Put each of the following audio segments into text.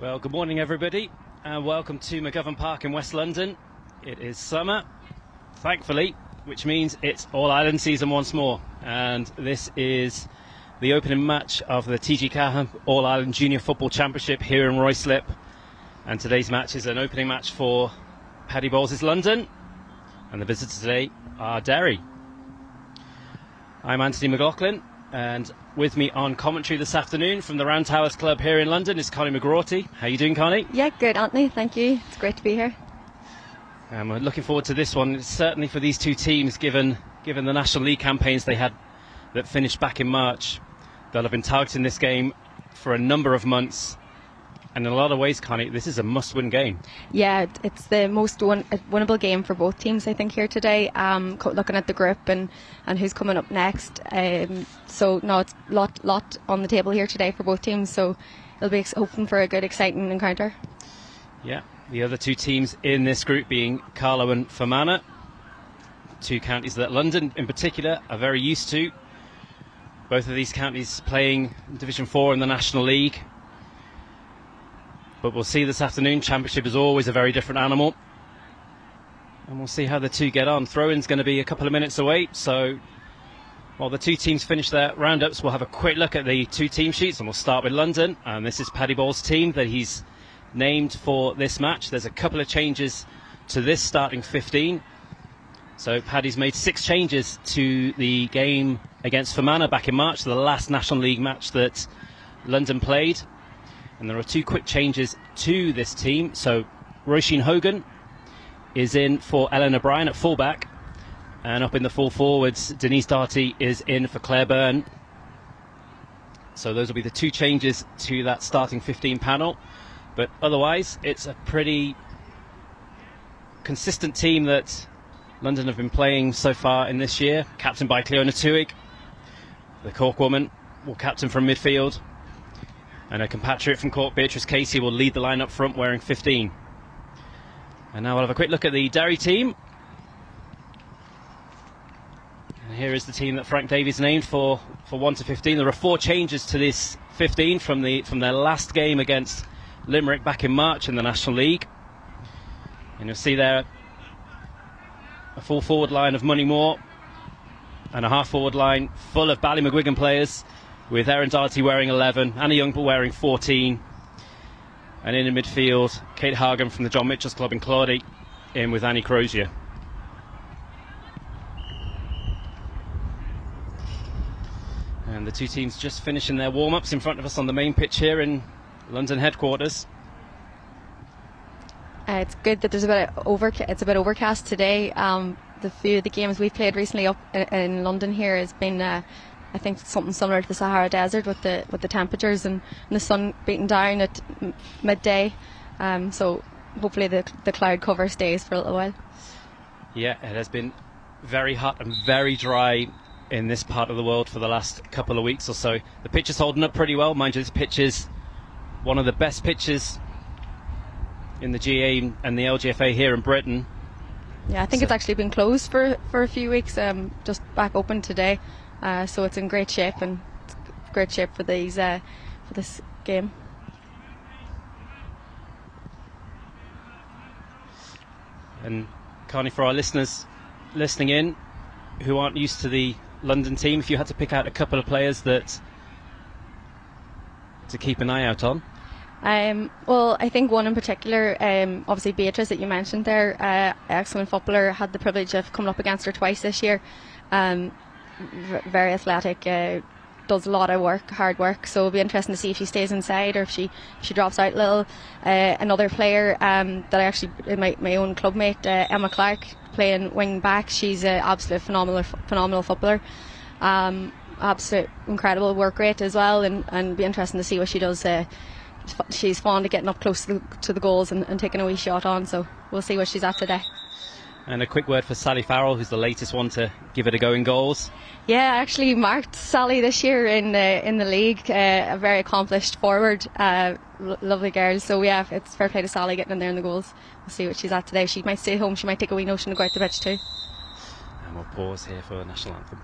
Well, good morning everybody and welcome to McGovern Park in West London. It is summer, thankfully, which means it's All-Ireland season once more, and this is the opening match of the TG4 All-Ireland Junior Football Championship here in Ruislip, and today's match is an opening match for Paddy Bowles' London, and the visitors today are Derry. I'm Anthony McLaughlin, and with me on commentary this afternoon from the Round Towers Club here in London is Connie McGrawty. How are you doing, Connie? Yeah, good, Anthony. Thank you. It's great to be here. We're looking forward to this one. It's certainly for these two teams, given the National League campaigns they had that finished back in March. They'll have been targeting this game for a number of months. And in a lot of ways, Connie, this is a must-win game. Yeah, it's the most winnable game for both teams, I think, here today. Looking at the group and who's coming up next. So, no, it's a lot on the table here today for both teams. So, it'll be hoping for a good, exciting encounter. Yeah, the other two teams in this group being Carlow and Fermanagh. Two counties that London, in particular, are very used to. Both of these counties playing Division 4 in the National League. But we'll see this afternoon. Championship is always a very different animal. And we'll see how the two get on. Throw-in's going to be a couple of minutes away. So while the two teams finish their roundups, we'll have a quick look at the two team sheets. And we'll start with London. And this is Paddy Bowles' team that he's named for this match. There's a couple of changes to this starting 15. So Paddy's made 6 changes to the game against Fermanagh back in March, the last National League match that London played. And there are 2 quick changes to this team. So Roisin Hogan is in for Ellen O'Brien at fullback, and up in the full forwards, Denise Darty is in for Claire Byrne. So those will be the 2 changes to that starting 15 panel. But otherwise, it's a pretty consistent team that London have been playing so far in this year. Captained by Cleona Tuig, the Cork woman, will captain from midfield. And a compatriot from Cork, Beatrice Casey, will lead the line up front wearing 15. And now we'll have a quick look at the Derry team. And here is the team that Frank Davies named for 1 to 15. There are 4 changes to this 15 from their last game against Limerick back in March in the National League. And you'll see there a full forward line of Moneymore and a half forward line full of Ballymacguigan players, with Erin Darty wearing 11, Anna Youngbull wearing 14. And in midfield, Kate Hagen from the John Mitchell's Club in Claudy, in with Annie Crozier. And the two teams just finishing their warm-ups in front of us on the main pitch here in London headquarters. It's good that there's it's a bit overcast today. The few of the games we've played recently up in London here has been I think something similar to the Sahara Desert with the temperatures and the sun beating down at midday. So hopefully the cloud cover stays for a little while. Yeah, it has been very hot and very dry in this part of the world for the last couple of weeks or so. The pitch is holding up pretty well. Mind you, this pitch is one of the best pitches in the GA and the LGFA here in Britain. Yeah, I think it's actually been closed for a few weeks, just back open today. So it's in great shape, and it's great shape for these for this game. And Connie, for our listeners listening in who aren't used to the London team, if you had to pick out a couple of players to keep an eye out on. Well, I think one in particular, obviously Beatrice that you mentioned there, excellent footballer, had the privilege of coming up against her twice this year. Very athletic, does a lot of hard work, so it'll be interesting to see if she stays inside or if she drops out a little. Another player that I actually, my own clubmate, Emma Clark, playing wing back. She's an absolute phenomenal footballer. Absolute incredible work rate as well, and be interesting to see what she does. She's fond of getting up close to the goals and taking a wee shot on, so we'll see what she's at today. And a quick word for Sally Farrell, who's the latest one to give it a go in goals. Yeah, I actually marked Sally this year in the league. A very accomplished forward, lovely girl. So yeah, it's fair play to Sally getting in there in the goals. We'll see what she's at today. She might stay home. She might take a wee notion to go out the pitch too. And we'll pause here for the national anthem.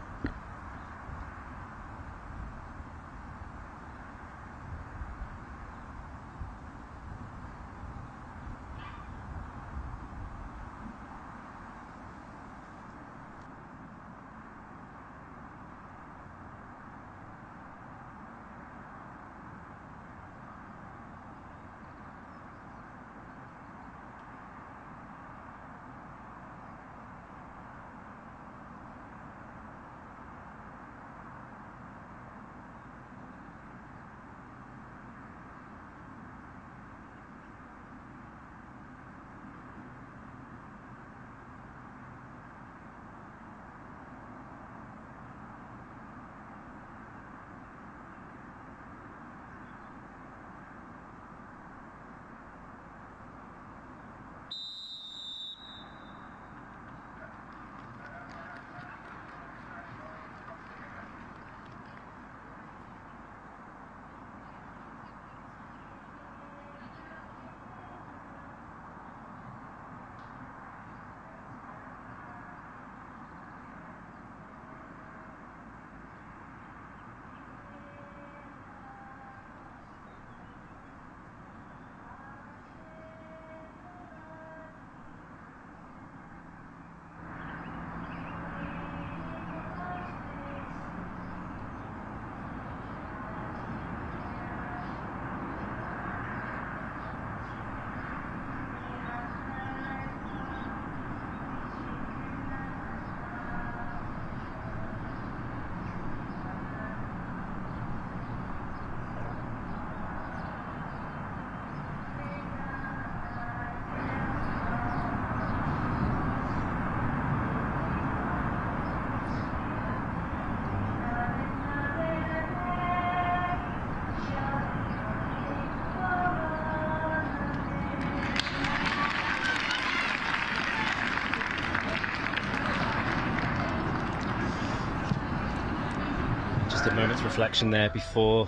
Moments reflection there before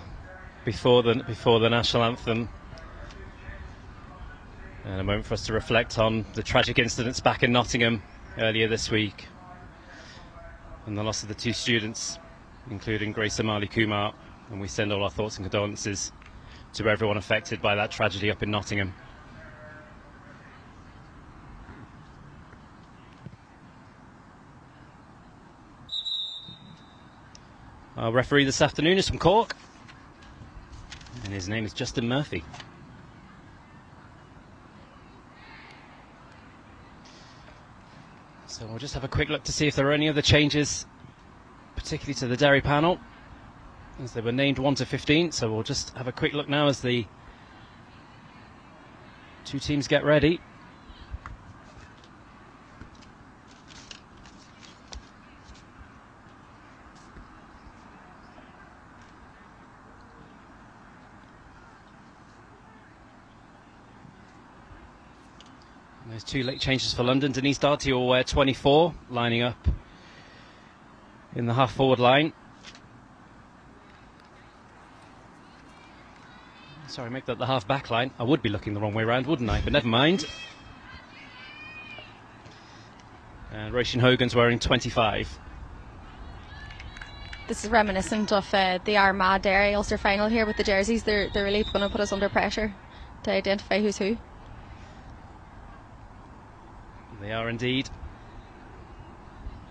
the national anthem, and a moment for us to reflect on the tragic incidents back in Nottingham earlier this week, and the loss of the 2 students, including Grace Amali Kumar, and we send all our thoughts and condolences to everyone affected by that tragedy up in Nottingham. Our referee this afternoon is from Cork, and his name is Justin Murphy. So we'll just have a quick look to see if there are any other changes, particularly to the Derry panel, as they were named 1 to 15. So we'll just have a quick look now as the 2 teams get ready. There's 2 late changes for London. Denise Darty will wear 24, lining up in the half-forward line. Sorry, make that the half-back line. I would be looking the wrong way around, wouldn't I? But never mind. And Roisin Hogan's wearing 25. This is reminiscent of the Armagh Derry Ulster final here with the jerseys. They're really going to put us under pressure to identify who's who. They are indeed.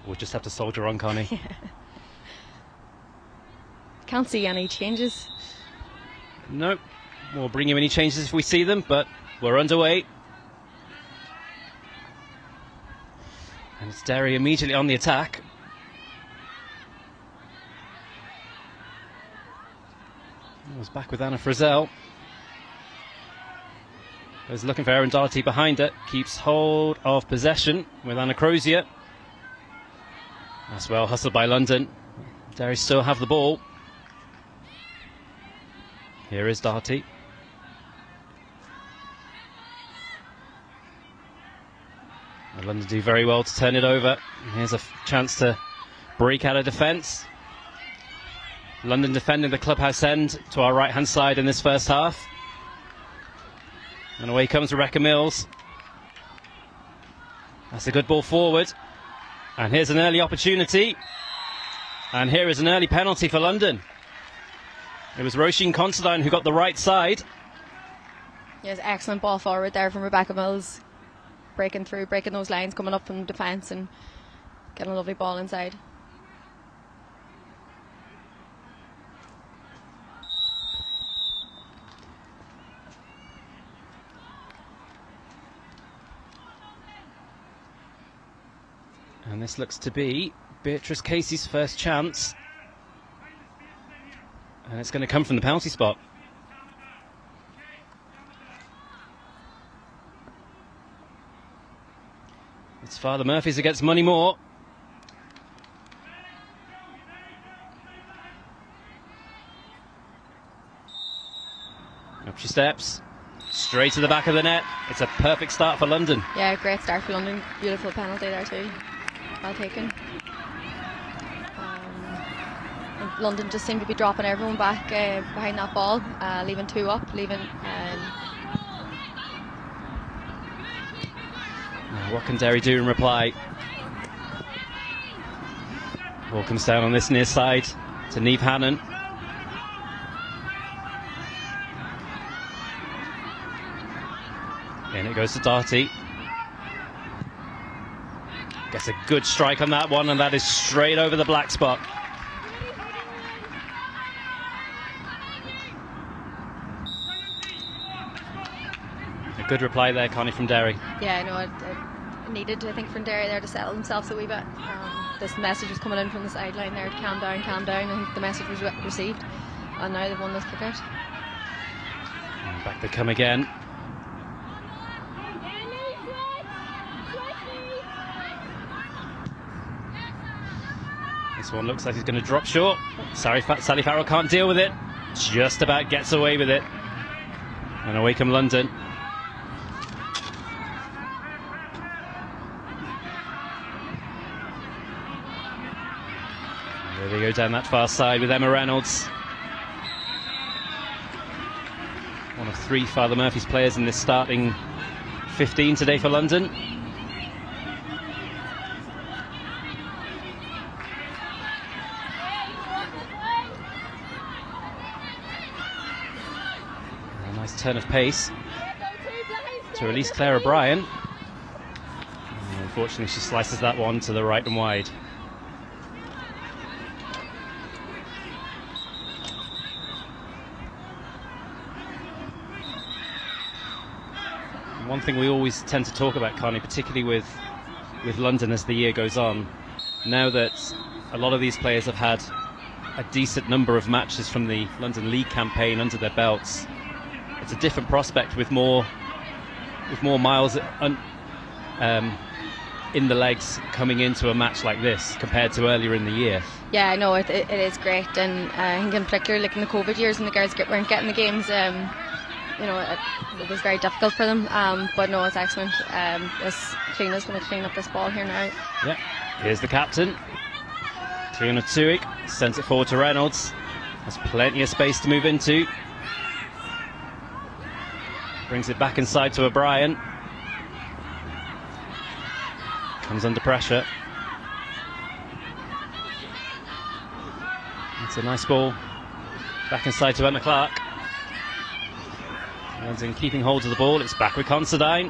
We'll just have to soldier on, Connie. Yeah. Can't see any changes. No, we'll bring you any changes if we see them, but we're underway. And it's Derry immediately on the attack. It was back with Anna Frizzell. Was looking for Erin Doherty behind it. Keeps hold of possession with Anna Crozier. That's well hustled by London. Derry still have the ball. Here is Doherty. And London do very well to turn it over. And here's a chance to break out of defence. London defending the clubhouse end to our right hand side in this first half. And away comes Rebecca Mills. That's a good ball forward. And here's an early opportunity. And here is an early penalty for London. It was Roisin Considine who got the right side. Yes, excellent ball forward there from Rebecca Mills. Breaking through, breaking those lines, coming up from defence and getting a lovely ball inside. And this looks to be Beatrice Casey's first chance. And it's going to come from the penalty spot. It's Father Murphy's against Money Moore. Up she steps. Straight to the back of the net. It's a perfect start for London. Yeah, great start for London. Beautiful penalty there too. Well taken. London just seemed to be dropping everyone back behind that ball, leaving 2 up, leaving. Now what can Derry do in reply? Ball comes down on this near side to Niamh Hannon. In it goes to Doherty. Gets a good strike on that one, and that is straight over the black spot. A good reply there, Connie, from Derry. Yeah, no, it needed, I think, from Derry there to settle themselves a wee bit. This message was coming in from the sideline there to calm down, calm down. I think the message was received, and now they've won this kick out. And back they come again. This one looks like he's going to drop short. Sally Farrell can't deal with it. Just about gets away with it. And away come London. There they go down that far side with Emma Reynolds. One of 3 Father Murphy's players in this starting 15 today for London. A nice turn of pace to release Claire O'Brien. Unfortunately, she slices that one to the right and wide. One thing we always tend to talk about, Connie, particularly with London as the year goes on, now that a lot of these players have had a decent number of matches from the London League campaign under their belts, it's a different prospect with more miles in the legs coming into a match like this compared to earlier in the year. Yeah, I know it is great, and I think in particular, like in the COVID years when the girls weren't getting the games, you know, it was very difficult for them, but no, it's excellent. This cleaner's going to clean up this ball here now. Yeah, here's the captain. Fiona Tuig sends it forward to Reynolds. Has plenty of space to move into. Brings it back inside to O'Brien. Comes under pressure. It's a nice ball. Back inside to Emma Clark. London keeping hold of the ball. It's back with Considine.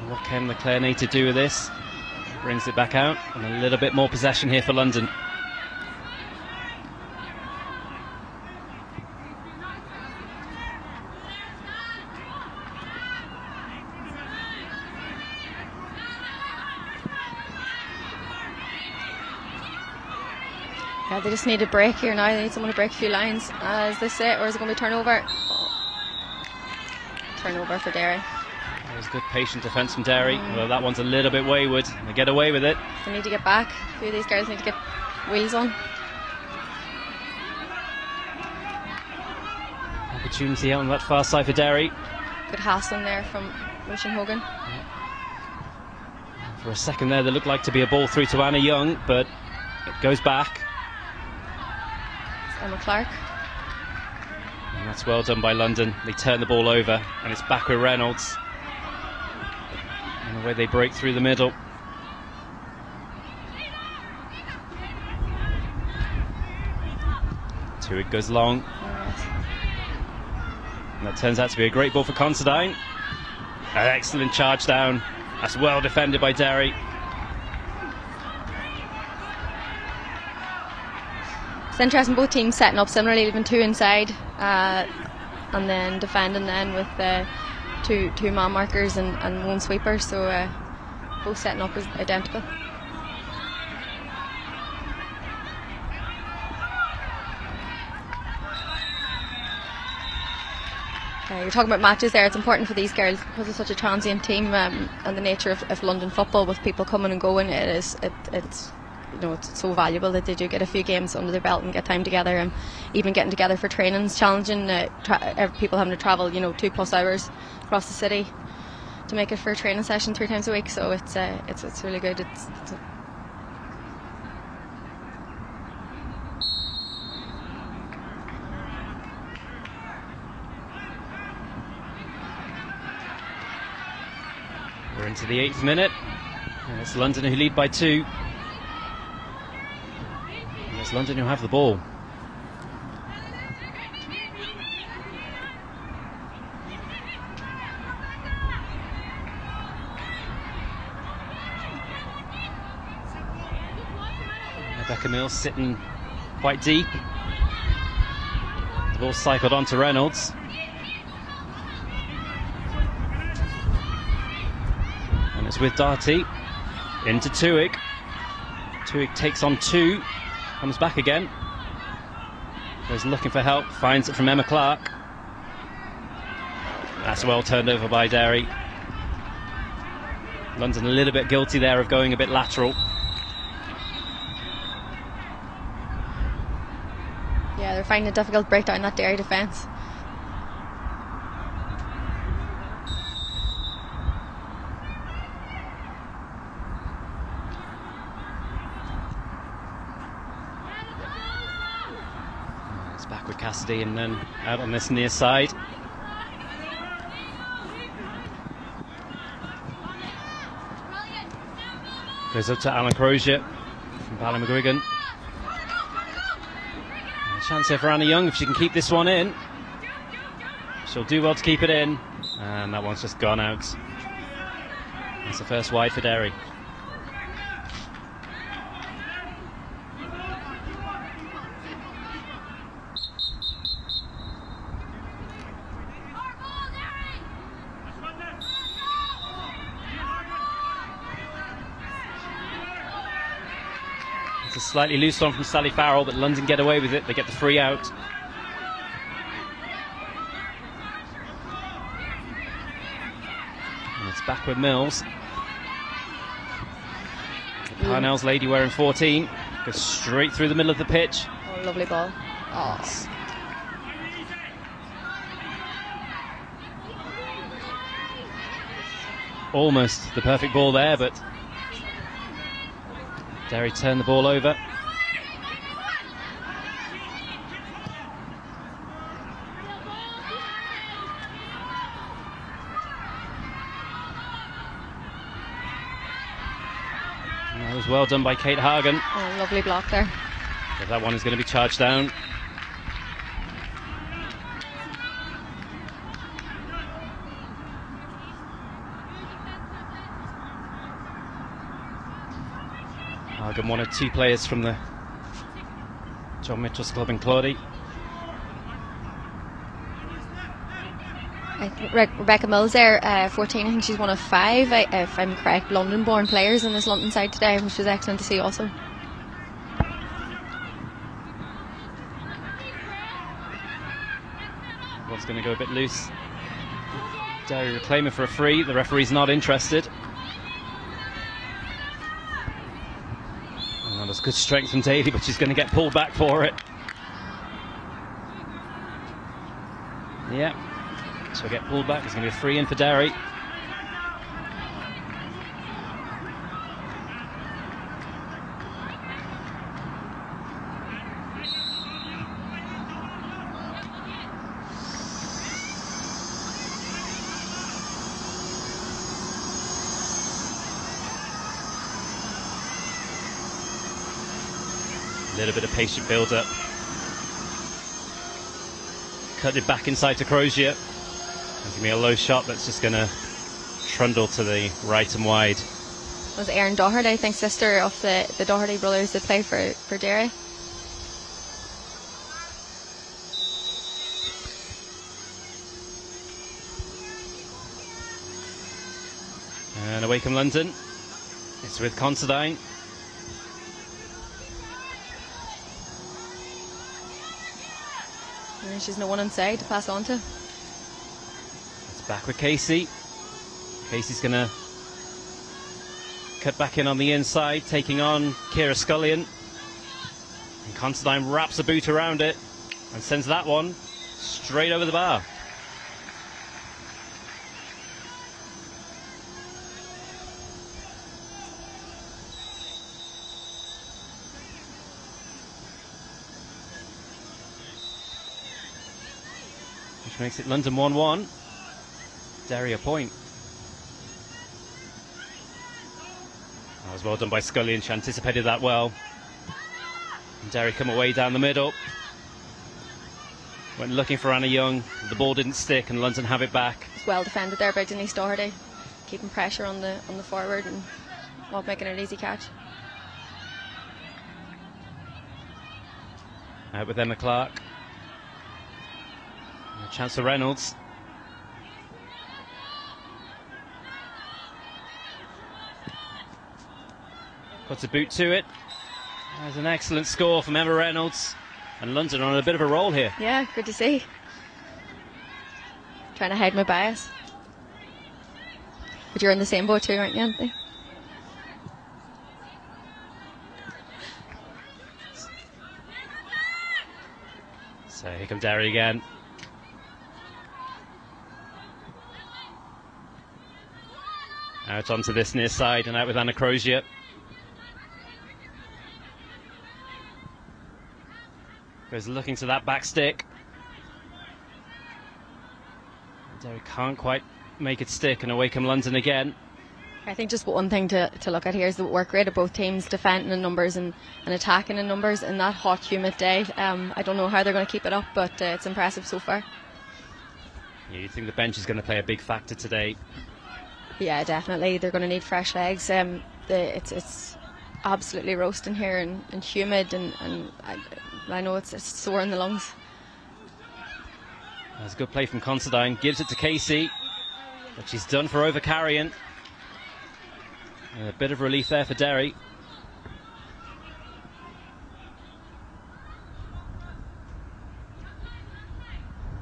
What can the Clare native do with this? Brings it back out, and a little bit more possession here for London. Yeah, they just need a break here now. They need someone to break a few lines. Is this it, or is it going to be turnover? Turnover for Derry. That was good patient defence from Derry, although that one's a little bit wayward. They get away with it. They need to get back. A few of these girls need to get wheels on. Opportunity out on that far side for Derry. Good hassling there from Ocean Hogan. For a second there, there looked like to be a ball through to Anna Young, but it goes back. Emma Clark. And that's well done by London. They turn the ball over, and it's back with Reynolds. And the way they break through the middle. Tuig goes long. And that turns out to be a great ball for Considine. An excellent charge down. That's well defended by Derry. It's interesting, both teams setting up similarly, leaving 2 inside and then defending then with two man markers and 1 sweeper, so both setting up is identical. You're talking about matches there. It's important for these girls because it's such a transient team, and the nature of London football with people coming and going. It's you know, it's so valuable that they do get a few games under their belt and get time together, and even getting together for training's challenging. People having to travel, you know, 2+ hours across the city to make it for a training session 3 times a week. So it's really good. We're into the 8th minute, and it's London who lead by 2. And it's London who have the ball. Rebecca Mills sitting quite deep. The ball cycled on to Reynolds. And it's with Darty into Tuig. Tuig takes on 2, comes back again. Goes looking for help, finds it from Emma Clark. That's well turned over by Derry. London a little bit guilty there of going a bit lateral. Yeah, they're finding it difficult to break down that Derry defence. It's back with Cassidy and then out on this near side. Goes up to Alan Crozier from Ballymcguigan. A chance here for Anna Young if she can keep this one in. She'll do well to keep it in. And that one's just gone out. That's the first wide for Derry. It's a slightly loose one from Sally Farrell, but London get away with it. They get the free out. And it's back with Mills. Parnell's lady wearing 14 goes straight through the middle of the pitch. Oh, lovely ball. Oh. Almost the perfect ball there, but Derry turned the ball over. And that was well done by Kate Hagen. Oh, lovely block there. But that one is going to be charged down. Hagen, one of two players from the John Mitchell's club in Claudy. I think Rebecca Mills there, 14. I think she's one of 5, if I'm correct, London-born players in this London side today, which was excellent to see also. Ball's going to go a bit loose. Derry reclaiming for a free. The referee's not interested. And that was good strength from Daly, but she's going to get pulled back for it. Yeah, she'll get pulled back. It's going to be a free in for Derry. A little bit of patient build-up. Cut it back inside to Crozier. It's going to be a low shot that's just going to trundle to the right and wide. Was Erin Doherty, I think, sister of the Doherty brothers that play for Derry. And away from London. It's with Considine. And she's no one inside to pass on to. It's back with Casey. Casey's going to cut back in on the inside, taking on Ciara Scullion. And Considine wraps a boot around it and sends that one straight over the bar. Which makes it London 1-1. Derry a point. That was well done by Scullion. She anticipated that well. And Derry come away down the middle. Went looking for Anna Young. The ball didn't stick and London have it back. It's well defended there by Denise Doherty, keeping pressure on the forward and not making it an easy catch. Out with Emma Clark. And a chance for Reynolds. Puts a boot to it. There's an excellent score from Emma Reynolds. And London on a bit of a roll here. Yeah, good to see. Trying to hide my bias. But you're in the same boat too, aren't you, Anthony? So here comes Derry again. Out onto this near side and out with Anna Crozier. Goes looking to that back stick. Derry can't quite make it stick, and away come London again. I think just one thing to look at here is the work rate of both teams, defending in numbers and attacking in numbers in that hot, humid day. I don't know how they're going to keep it up, but it's impressive so far. Yeah, you think the bench is going to play a big factor today? Yeah, definitely. They're going to need fresh legs. It's absolutely roasting here and humid, and I know it's sore in the lungs. That's a good play from Considine. Gives it to Casey, but she's done for over carrying. A bit of relief there for Derry.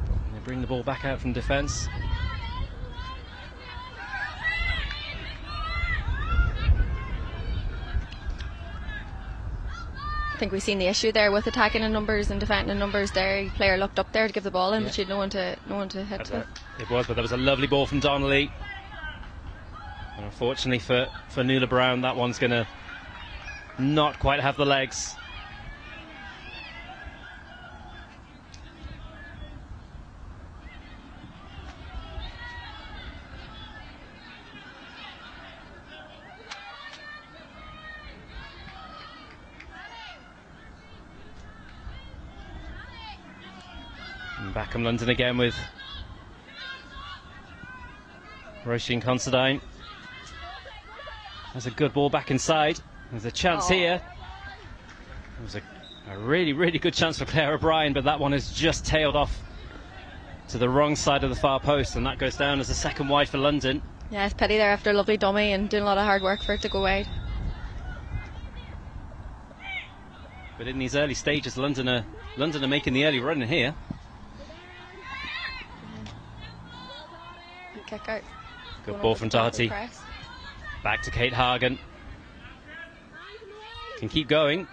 And they bring the ball back out from defence. I think we've seen the issue there with attacking in numbers and defending in numbers. Derry player looked up there to give the ball in, but she had no one to hit to. It was, but that was a lovely ball from Donnelly. And unfortunately for Nuala Brown, that one's going to not quite have the legs. And back in London again with Roisin Considine. There's a good ball back inside. There's a chance here. It was a really, really good chance for Claire O'Brien, but that one has just tailed off to the wrong side of the far post, and that goes down as a second wide for London. Yeah, it's pity there after a lovely dummy and doing a lot of hard work for it to go wide. But in these early stages, London are making the early run in here. Kick out. Good ball from Doherty. Back to Kate Hagen. Can keep going.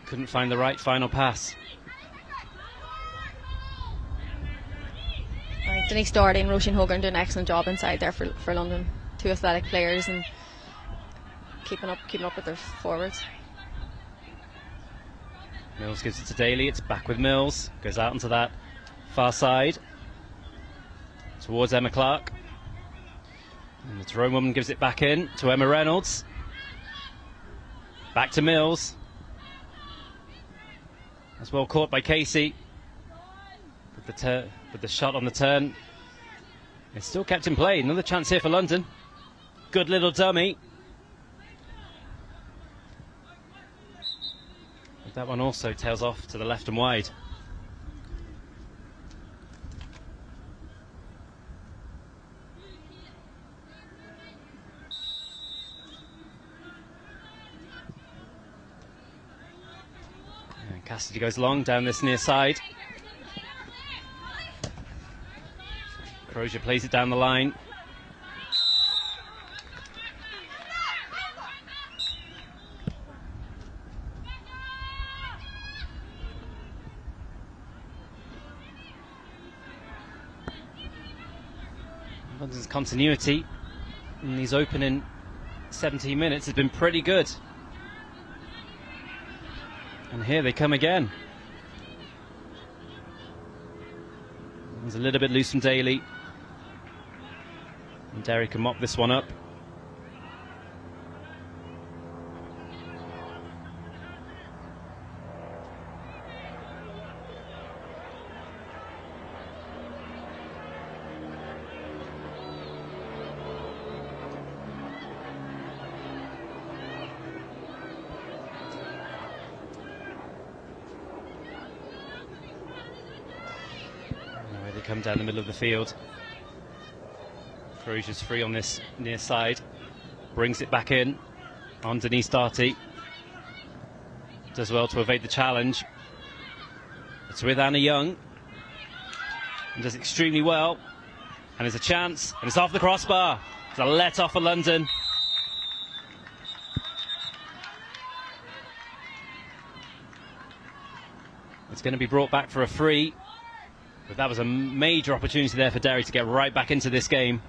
Couldn't find the right final pass. Denise Doherty and Roisin Hogan doing an excellent job inside there for London. Two athletic players and keeping up with their forwards. Mills gives it to Daly. It's back with Mills. Goes out onto that far side towards Emma Clark. And the Tyrone woman gives it back in to Emma Reynolds. Back to Mills. That's well caught by Casey. But the shot on the turn is still kept in play. Another chance here for London. Good little dummy. But that one also tails off to the left and wide. And Cassidy goes long down this near side. Crozier plays it down the line. London's continuity in these opening 17 minutes has been pretty good. And here they come again. There's a little bit loose from Daly. And Derry can mop this one up. Anyway, they come down the middle of the field. Crozier's free on this near side, brings it back in on Denise Doherty. Does well to evade the challenge. It's with Anna Young and does extremely well. And there's a chance, and it's off the crossbar. It's a let off for London. It's going to be brought back for a free, but that was a major opportunity there for Derry to get right back into this game.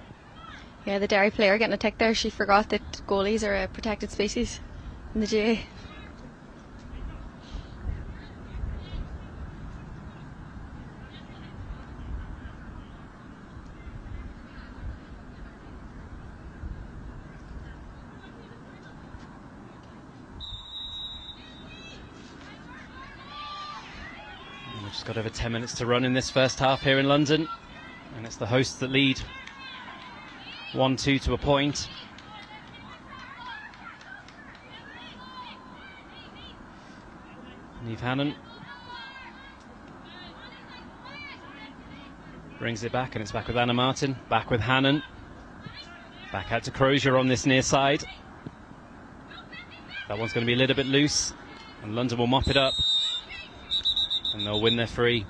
Yeah, the Derry player getting a tick there. She forgot that goalies are a protected species. in the GA. We've just got over 10 minutes to run in this first half here in London, and it's the hosts that lead 1-2 to a point. Neve Hannon brings it back, and it's back with Anna Martin, back with Hannon, back out to Crozier on this near side. That one's going to be a little bit loose, and London will mop it up, and they'll win their free.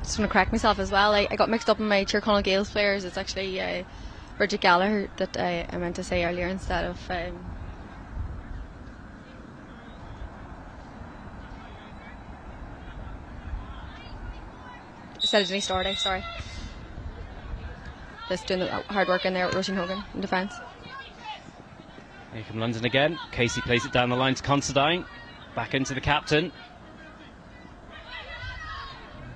Just want to correct myself as well. I got mixed up in my Tyrconnell Gales players. It's actually Bridget Gallagher that I meant to say earlier instead of Denise Doherty, sorry. Just doing the hard work in there with Roisin Hogan in defence. Here come London again. Casey plays it down the line to Considine. Back into the captain.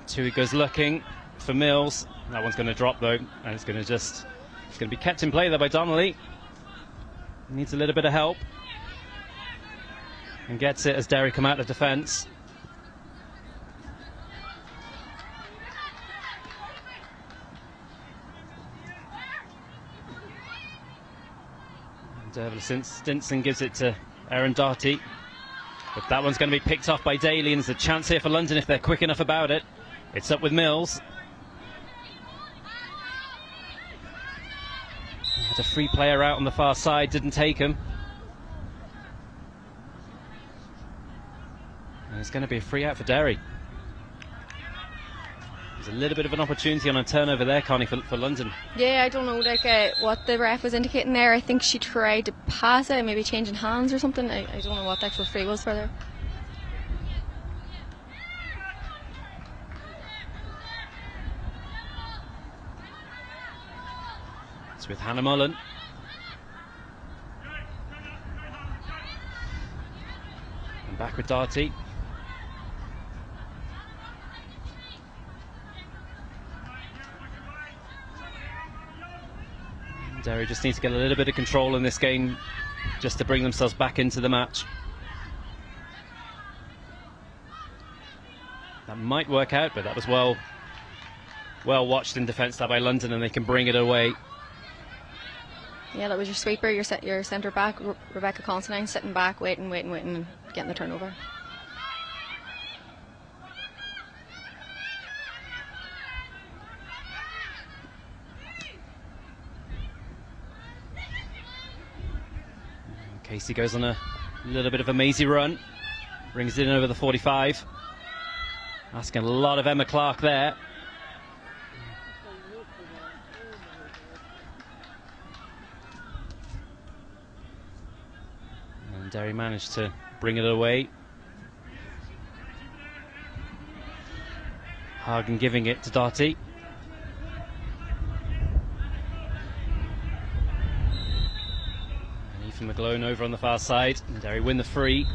Tui goes looking for Mills. That one's going to drop though, and it's going to be kept in play there by Donnelly. Needs a little bit of help. And gets it as Derry come out of defence. Stinson gives it to Erin Darty, but that one's going to be picked off by Daly, and there's a chance here for London if they're quick enough about it. It's up with Mills. Had a free player out on the far side, didn't take him. And it's going to be a free out for Derry. There's a little bit of an opportunity on a turnover there, Connie, for London. Yeah, I don't know what the ref was indicating there. I think she tried to pass it, maybe changing hands or something. I don't know what the actual free was for there. It's with Hannah Mullen. And back with Darty. Derry just need to get a little bit of control in this game just to bring themselves back into the match. That might work out, but that was well watched in defence there by London, and they can bring it away. Yeah, that was your sweeper, your centre back, Rebecca Considine, sitting back, waiting, and getting the turnover. Casey goes on a little bit of a mazy run, brings it in over the 45. Asking a lot of Emma Clark there. And Derry managed to bring it away. Hagen giving it to Darty. And Aoife McGlone over on the far side. And Derry win the free.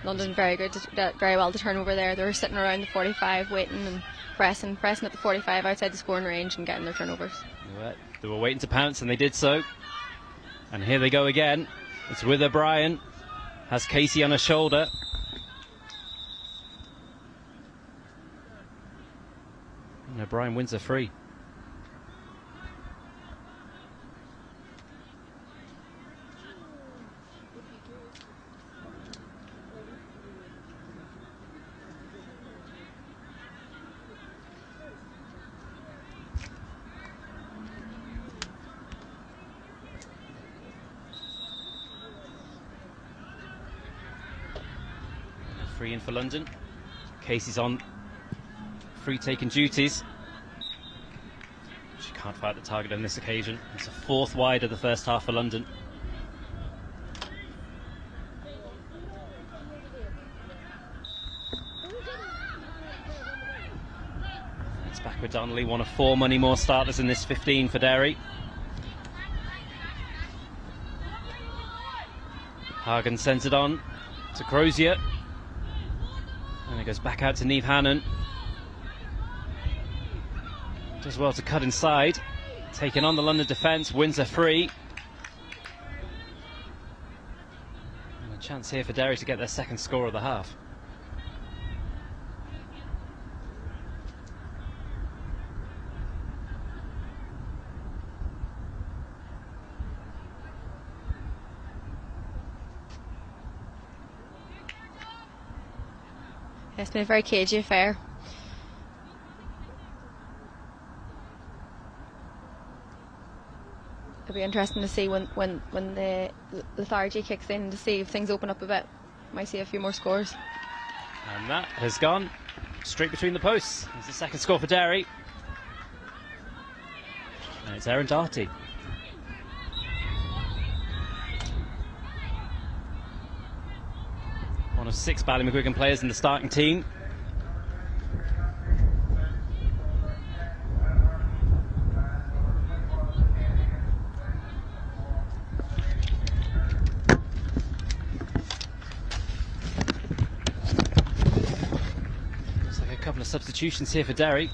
London very good, very well to turn over there. They were sitting around the 45 waiting and pressing at the 45 outside the scoring range and getting their turnovers. They were waiting to pounce, and they did so. And here they go again. It's with O'Brien. Has Casey on her shoulder. And O'Brien wins a free. Free in for London. Casey's on free taking duties. She can't fire the target on this occasion. It's a 4th wide of the first half for London. It's back with Donnelly, one of 4 Moneymore starters in this 15 for Derry. Hagen sends it on to Crozier. And it goes back out to Niamh Hannon. Does well to cut inside. Taking on the London defence, wins her free. And a chance here for Derry to get their 2nd score of the half. It's been a very cagey affair. It'll be interesting to see when the lethargy kicks in, to see if things open up a bit. Might see a few more scores. And that has gone straight between the posts. It's the 2nd score for Derry. And it's Erin Darty. One of 6 Ballymacguigan players in the starting team. Looks like a couple of substitutions here for Derry.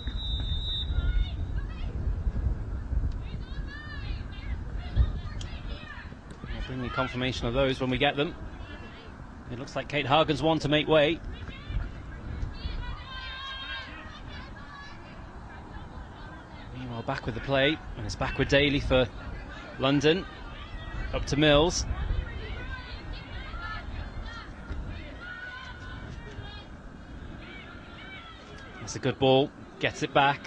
I'll bring you confirmation of those when we get them. It looks like Kate Hagen's one to make way. Meanwhile, back with the play, and it's back with Daly for London. Up to Mills. That's a good ball, gets it back.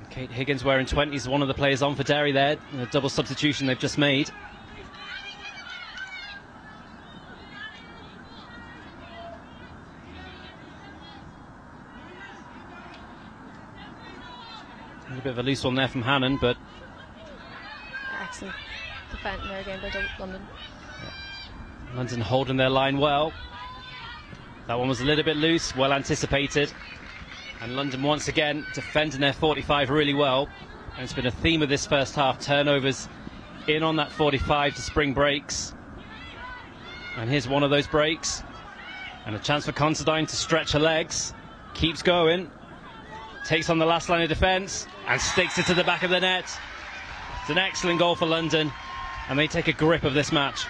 Kate Higgins wearing 20s, one of the players on for Derry there. A double substitution they've just made. A little bit of a loose one there from Hannon, but... Excellent defence there again by London. Yeah. London holding their line well. That one was a little bit loose, well anticipated. And London once again defending their 45 really well. And it's been a theme of this first half, turnovers in on that 45 to spring breaks. And here's one of those breaks. And a chance for Considine to stretch her legs. Keeps going. Takes on the last line of defence and sticks it to the back of the net. It's an excellent goal for London. And they take a grip of this match.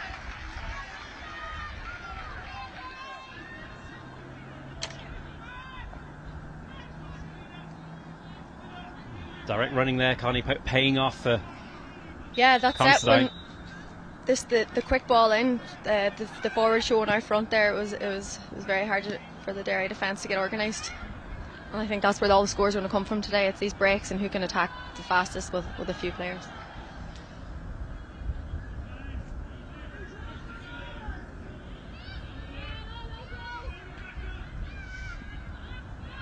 Direct running there, Connie, paying off for... Yeah, that's Considine. it. When the quick ball in, the forward showing out front there, it was very hard for the Derry defence to get organised. And I think that's where all the scores are going to come from today. It's these breaks and who can attack the fastest with a few players.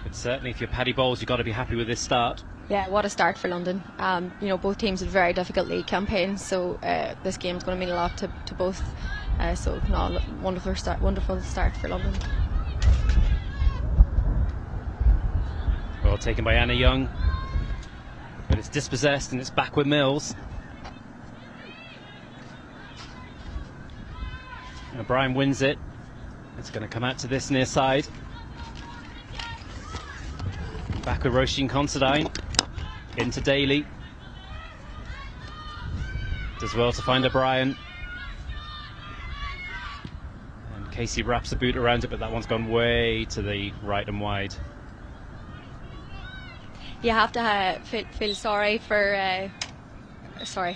But certainly if you're Paddy Bowles, you've got to be happy with this start. Yeah, what a start for London. You know, both teams had very difficult league campaigns, so this game's going to mean a lot to both. So, no, wonderful start for London. Well taken by Anna Young, but it's dispossessed and it's back with Mills. And O'Brien wins it. It's going to come out to this near side. Back with Roisin Considine. Into Daly. Does well to find O'Brien. And Casey wraps a boot around it, but that one's gone way to the right and wide. You have to feel sorry for... sorry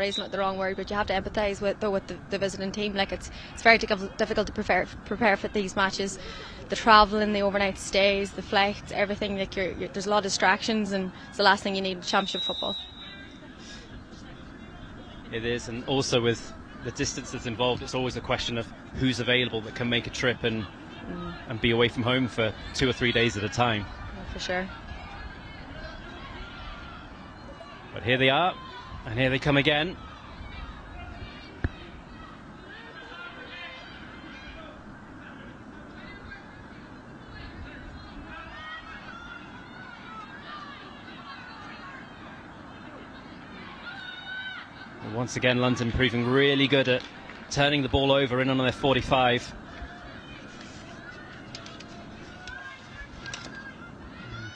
is not the wrong word, but you have to empathise with the visiting team. Like it's very difficult to prepare for these matches. The travelling, the overnight stays, the flights, everything. Like there's a lot of distractions, and it's the last thing you need in championship football. It is, and also with the distance that's involved, it's always a question of who's available that can make a trip and be away from home for 2 or 3 days at a time. Yeah, for sure. But here they are, and here they come again. And once again, London proving really good at turning the ball over in on their 45.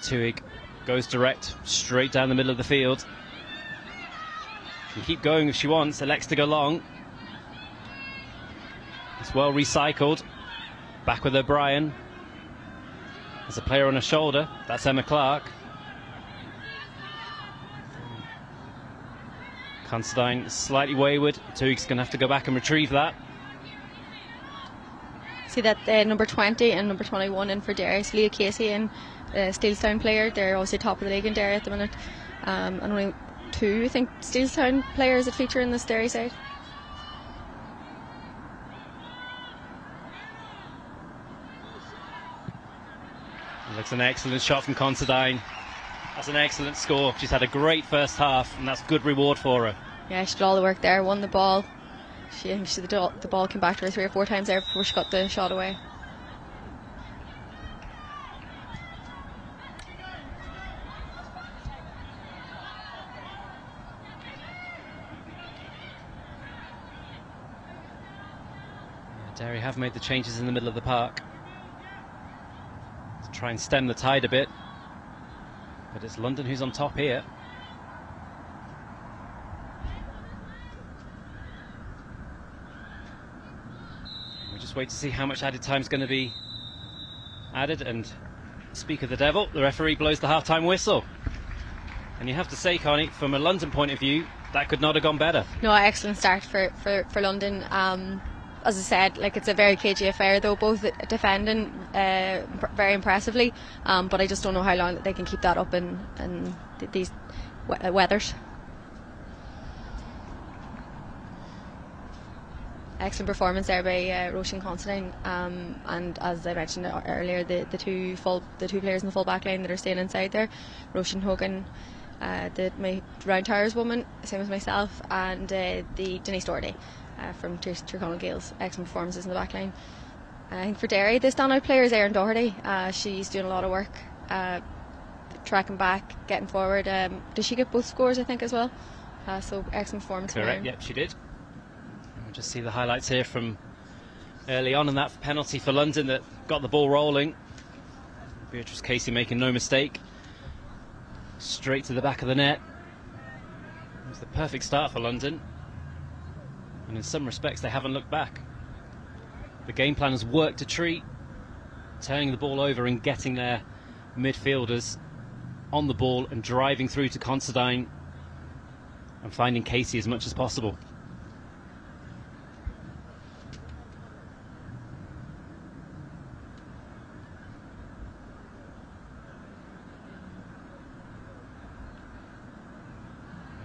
Tuig goes direct, straight down the middle of the field. Can keep going if she wants, elects to go long. It's well recycled. Back with O'Brien. There's a player on her shoulder, that's Emma Clark. Considine slightly wayward. Tuig's going to have to go back and retrieve that. See that number 20 and number 21 in for Derry. So Leah Casey and Steelstown player. They're obviously top of the league in Derry at the minute. And only 2, I think, Steelstown players that feature in this Derry side. Looks an excellent shot from Considine. That's an excellent score. She's had a great first half, and that's good reward for her. Yeah, she did all the work there, won the ball. The ball came back to her 3 or 4 times there before she got the shot away. Derry have made the changes in the middle of the park to try and stem the tide a bit, but it's London who's on top here. We'll just wait to see how much added time is going to be added, and speak of the devil, the referee blows the half-time whistle. And you have to say, Connie, from a London point of view, that could not have gone better. No, excellent start for London. As I said, like, it's a very cagey affair, though, both defending very impressively, but I just don't know how long they can keep that up in these weathers. Excellent performance there by Roisin Considine, and as I mentioned earlier, the two players in the full back line that are staying inside there, Roisin Hogan, my round tires woman, same as myself, and the Denise Doherty from Tyrconnell Gales. Excellent performances in the back line. I think for Derry, the standout player is Erin Doherty. She's doing a lot of work, tracking back, getting forward. Did she get both scores, I think, as well? So excellent performance. Correct, yep, she did. We'll just see the highlights here from early on, and that penalty for London that got the ball rolling. Beatrice Casey making no mistake. Straight to the back of the net. It was the perfect start for London, and in some respects they haven't looked back. The game plan has worked a treat, turning the ball over and getting their midfielders on the ball and driving through to Considine and finding Casey as much as possible.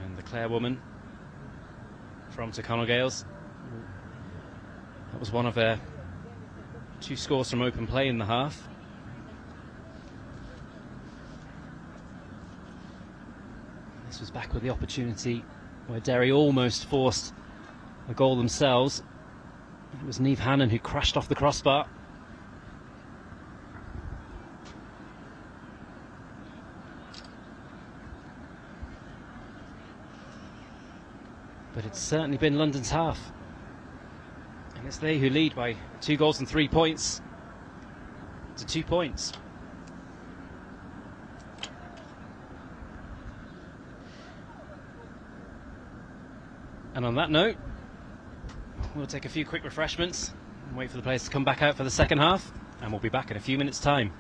And the Clare woman from Tyrconnell Gales, that was one of their 2 scores from open play in the half. This was back with the opportunity where Derry almost forced a goal themselves. It was Niamh Hannon who crashed off the crossbar. But it's certainly been London's half. And it's they who lead by 2 goals and 3 points to 2 points. And on that note, we'll take a few quick refreshments and wait for the players to come back out for the second half, and we'll be back in a few minutes' time.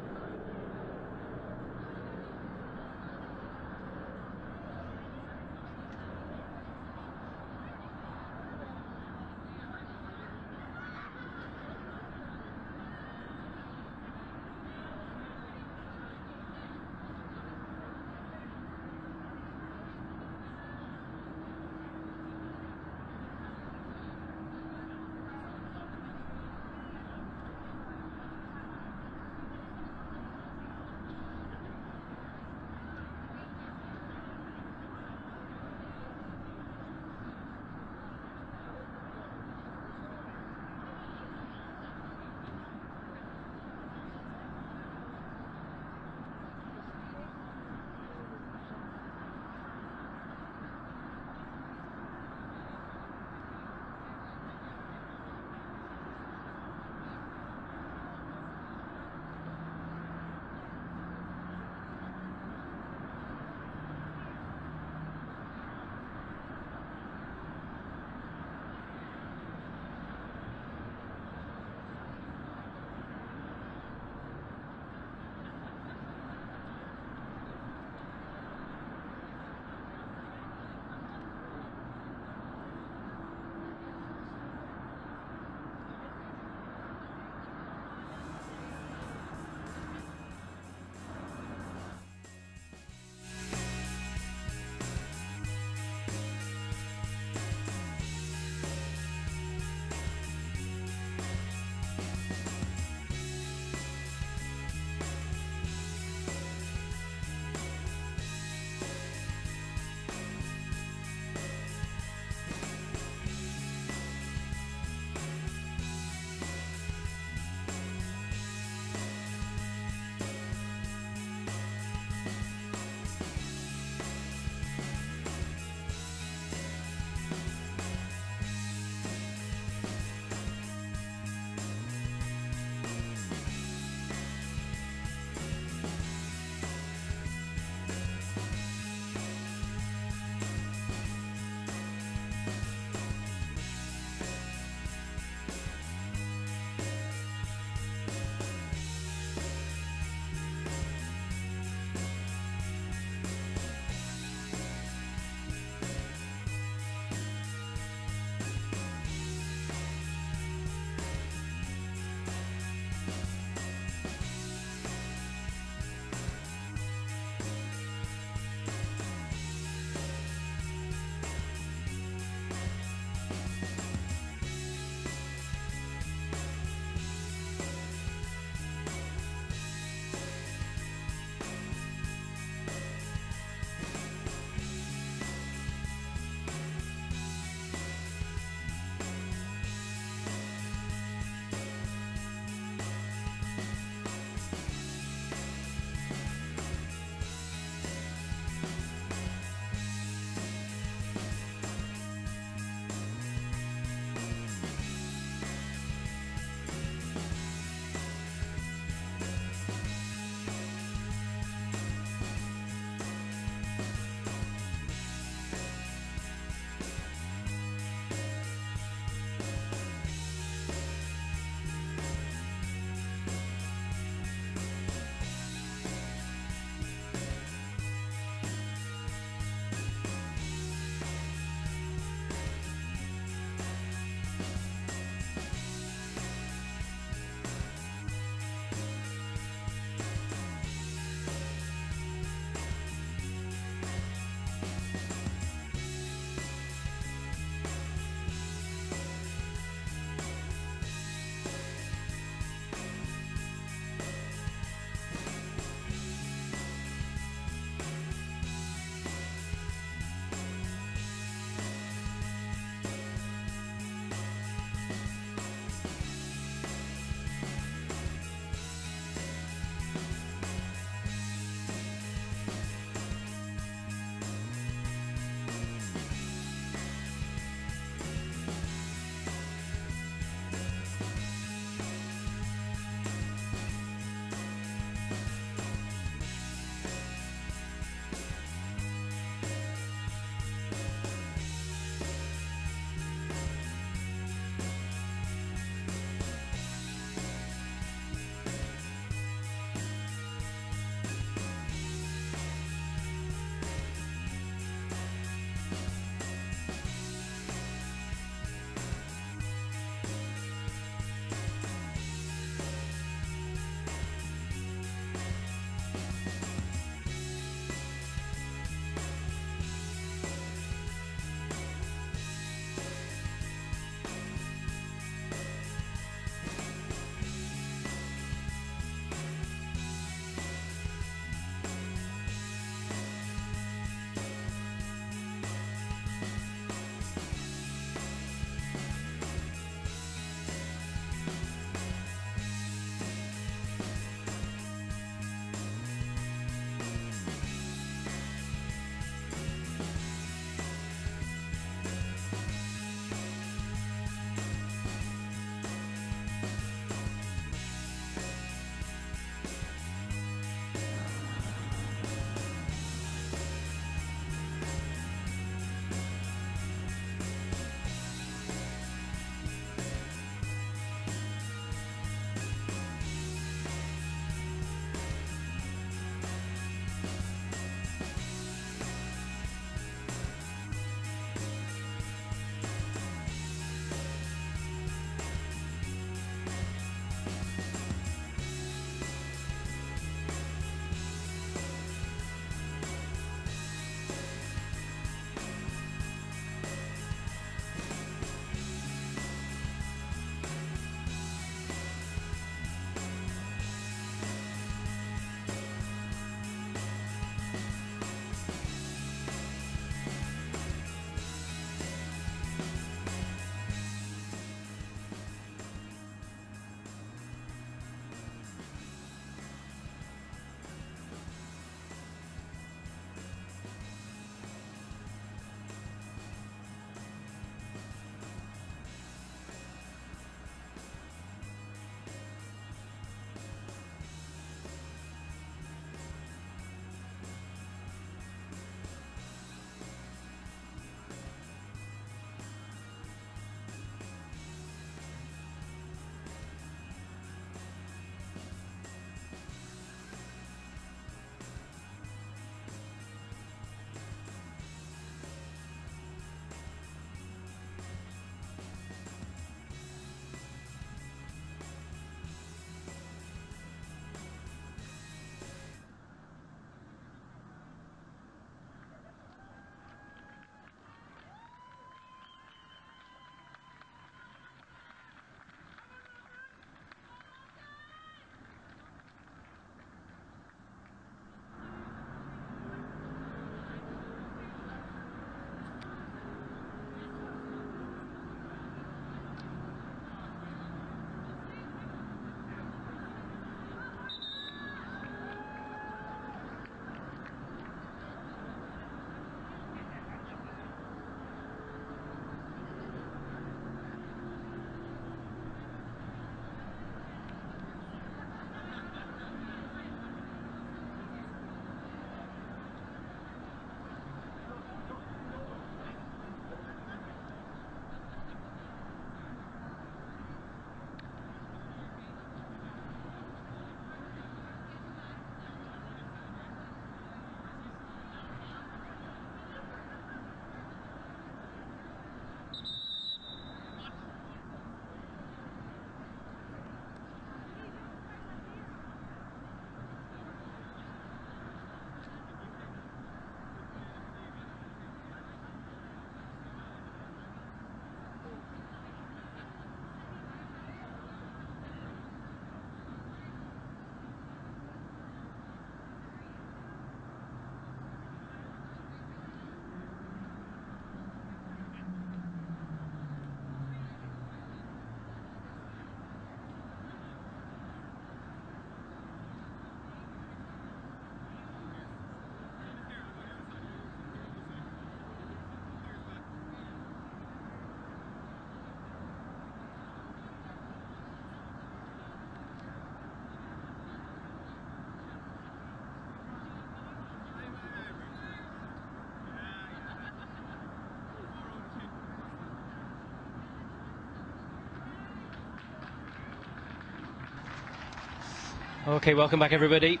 Okay, welcome back everybody.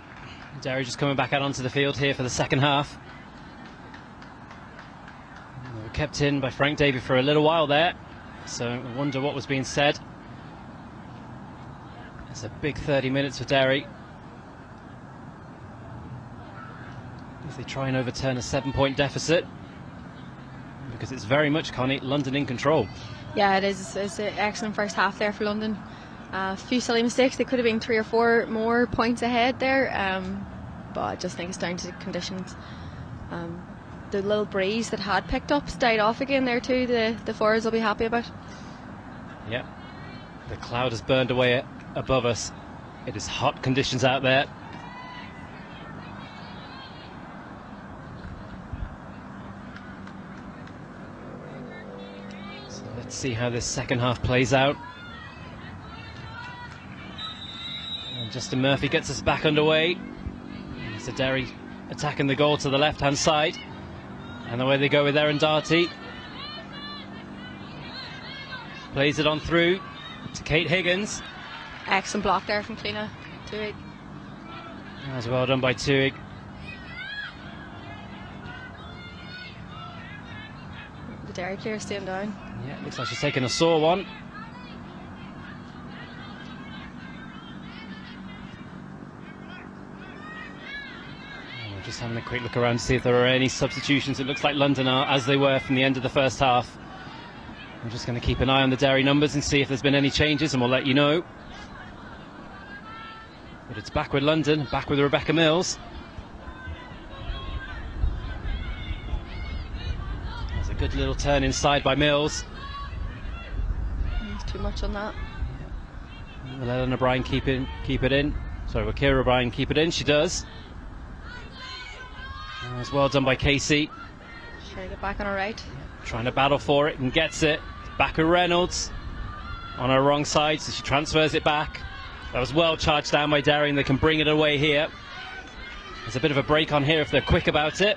Derry just coming back out onto the field here for the second half. They were kept in by Frank Davey for a little while there, so I wonder what was being said. It's a big 30 minutes for Derry as they try and overturn a 7-point deficit, because it's very much, Connie, London in control. Yeah, it is. It's an excellent first half there for London. A few silly mistakes. They could have been 3 or 4 more points ahead there, but I just think it's down to conditions. The little breeze that had picked up died off again there too. The forwards will be happy about. Yeah, the cloud has burned away above us. It is hot conditions out there. So let's see how this second half plays out. And Justin Murphy gets us back underway. So Derry attacking the goal to the left-hand side. And away they go with Erin Darty. Plays it on through to Kate Higgins. Excellent block there from Cliona Tuig. As well done by Tuig. The Derry player staying down. Yeah, looks like she's taking a sore one. We're just having a quick look around to see if there are any substitutions. It looks like London are as they were from the end of the first half. I'm just going to keep an eye on the Derry numbers and see if there's been any changes, and we'll let you know. But it's back with London, back with Rebecca Mills. There's a good little turn inside by Mills. Too much on that. Will Ellen O'Brien keep it in? Sorry, will Ciara O'Brien keep it in? She does. That was well done by Casey. Trying to get back on her right. Trying to battle for it and gets it. Back with Reynolds on her wrong side, so she transfers it back. That was well charged down by Derry, and they can bring it away here. There's a bit of a break on here if they're quick about it.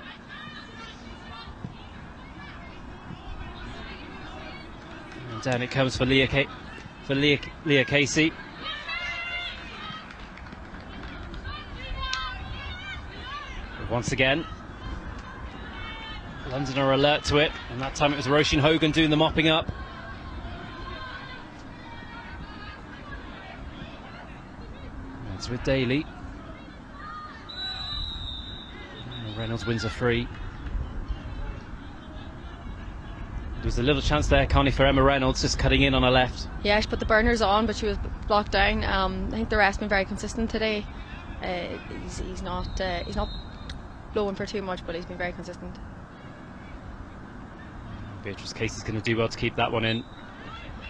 And down it comes for Leah Casey. But once again, London are alert to it, and that time it was Roisin Hogan doing the mopping up. It's with Daly. Reynolds wins a free. There was a little chance there, Connie, for Emma Reynolds, just cutting in on her left. Yeah, she put the burners on, but she was blocked down. I think the rest been very consistent today. He's not blowing for too much, but he's been very consistent. Beatrice Casey's going to do well to keep that one in.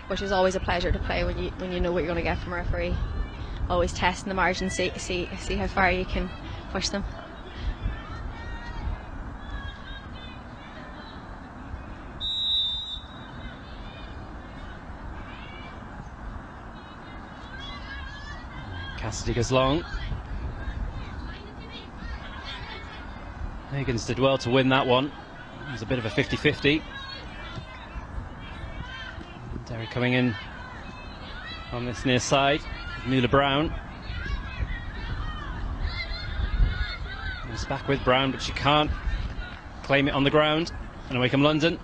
Which is always a pleasure to play when you know what you're going to get from a referee. Always testing the margins, see how far you can push them. Cassidy goes long. Higgins did well to win that one. It was a bit of a 50-50. Derry coming in on this near side. Mula Brown. It's back with Brown, but she can't claim it on the ground. And away come London.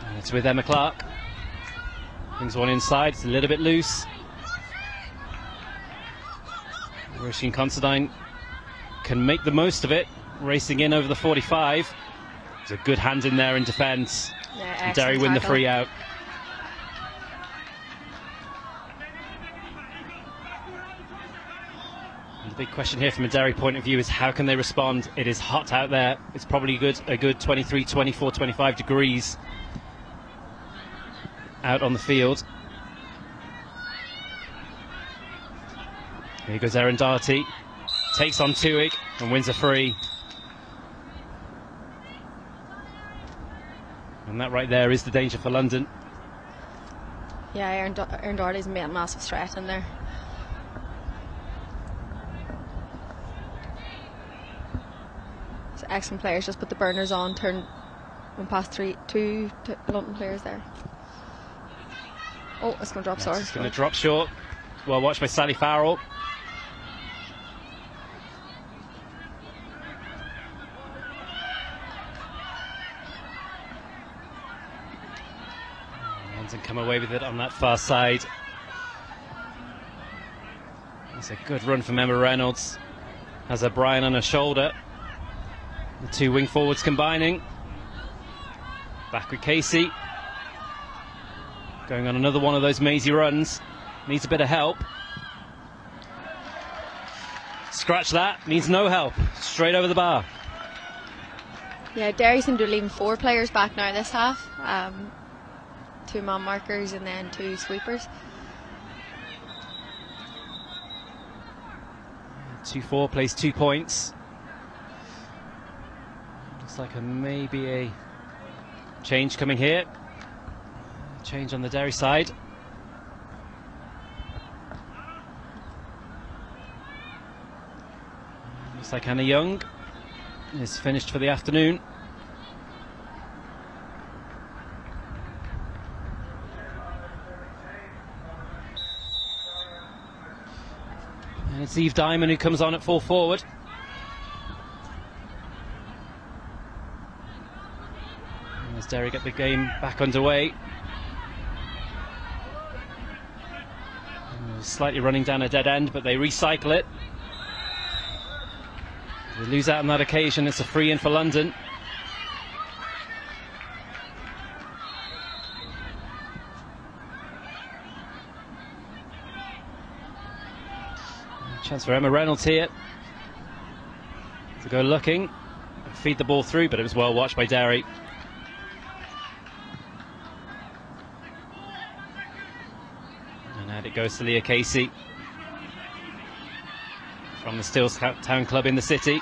And it's with Emma Clark. Brings one inside, it's a little bit loose. Roisin Considine can make the most of it, racing in over the 45. There's a good hand in there in defence. Yeah, Derry win the free out. And the big question here from a Derry point of view is how can they respond? It is hot out there. It's probably a good 23, 24, 25 degrees out on the field. Here goes Erin Darty, takes on Tuig and wins a free. And that right there is the danger for London. Yeah, Erin Darty's a massive threat in there. So excellent players, just put the burners on, turn one past two London players there. Oh, it's going to drop, sorry. It's going to drop short. Well watched by Sally Farrell. London come away with it on that far side. It's a good run from Emma Reynolds. Has O'Brien on her shoulder. The two wing forwards combining. Back with Casey. Going on another one of those mazy runs. Needs a bit of help. Scratch that. Needs no help. Straight over the bar. Yeah, Derry seem to be leaving 4 players back now this half. 2 man markers and then 2 sweepers. 2-4 plays 2 points. Looks like maybe a change coming here. Change on the Derry side. Looks like Hannah Young is finished for the afternoon. And it's Eve Diamond who comes on at full forward. As Derry get the game back underway. Slightly running down a dead end, but they recycle it. They lose out on that occasion. It's a free in for London. Chance for Emma Reynolds here to go looking, feed the ball through, but it was well watched by Derry. And out it goes to Leah Casey from the Stills Town Club in the city.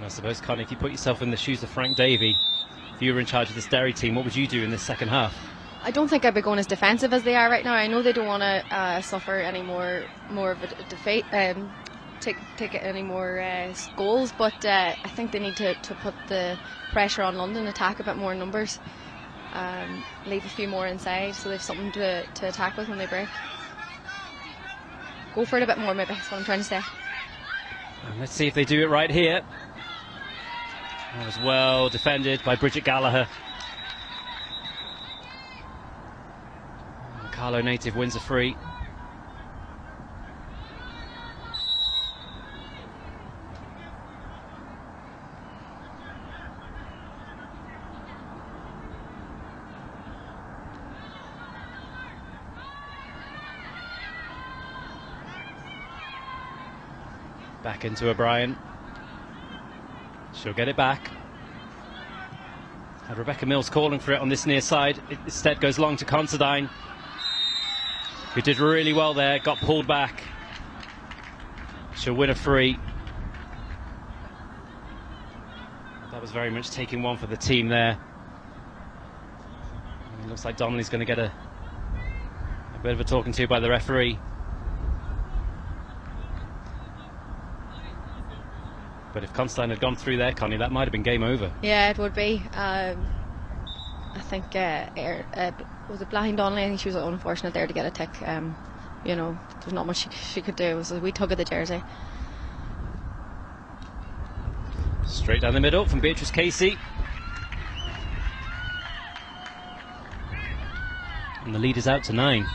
I suppose, Connie, if you put yourself in the shoes of Frank Davey, if you were in charge of this Derry team, what would you do in this second half? I don't think I'd be going as defensive as they are right now. I know they don't want to suffer any more of a defeat, take any more goals, but I think they need to put the pressure on London, attack a bit more in numbers, leave a few more inside so they've something to attack with when they break. Go for it a bit more, maybe, that's what I'm trying to say. And let's see if they do it right here. That was well defended by Bridget Gallagher. Carlo native wins a free. Back into O'Brien. She'll get it back. And Rebecca Mills calling for it on this near side. It instead goes long to Considine, who did really well there, got pulled back. She'll win a free. That was very much taking one for the team there. It looks like Donnelly's going to get a bit of a talking to by the referee. But if Constantine had gone through there, Connie, that might have been game over. Yeah, it would be. I think was it Blaine Donnelly? I think she was unfortunate there to get a tick. You know, there's not much she could do. It was a wee tug of the jersey. Straight down the middle from Beatrice Casey. And the lead is out to 9.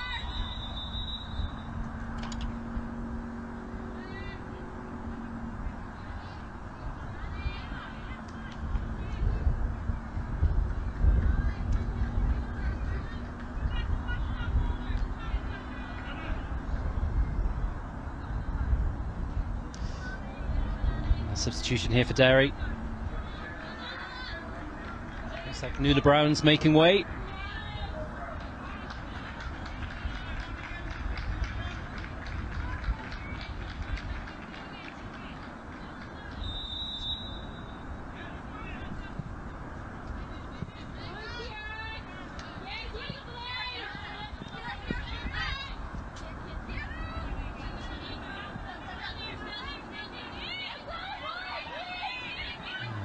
Substitution here for Derry. Looks like Nuala Brown's making way.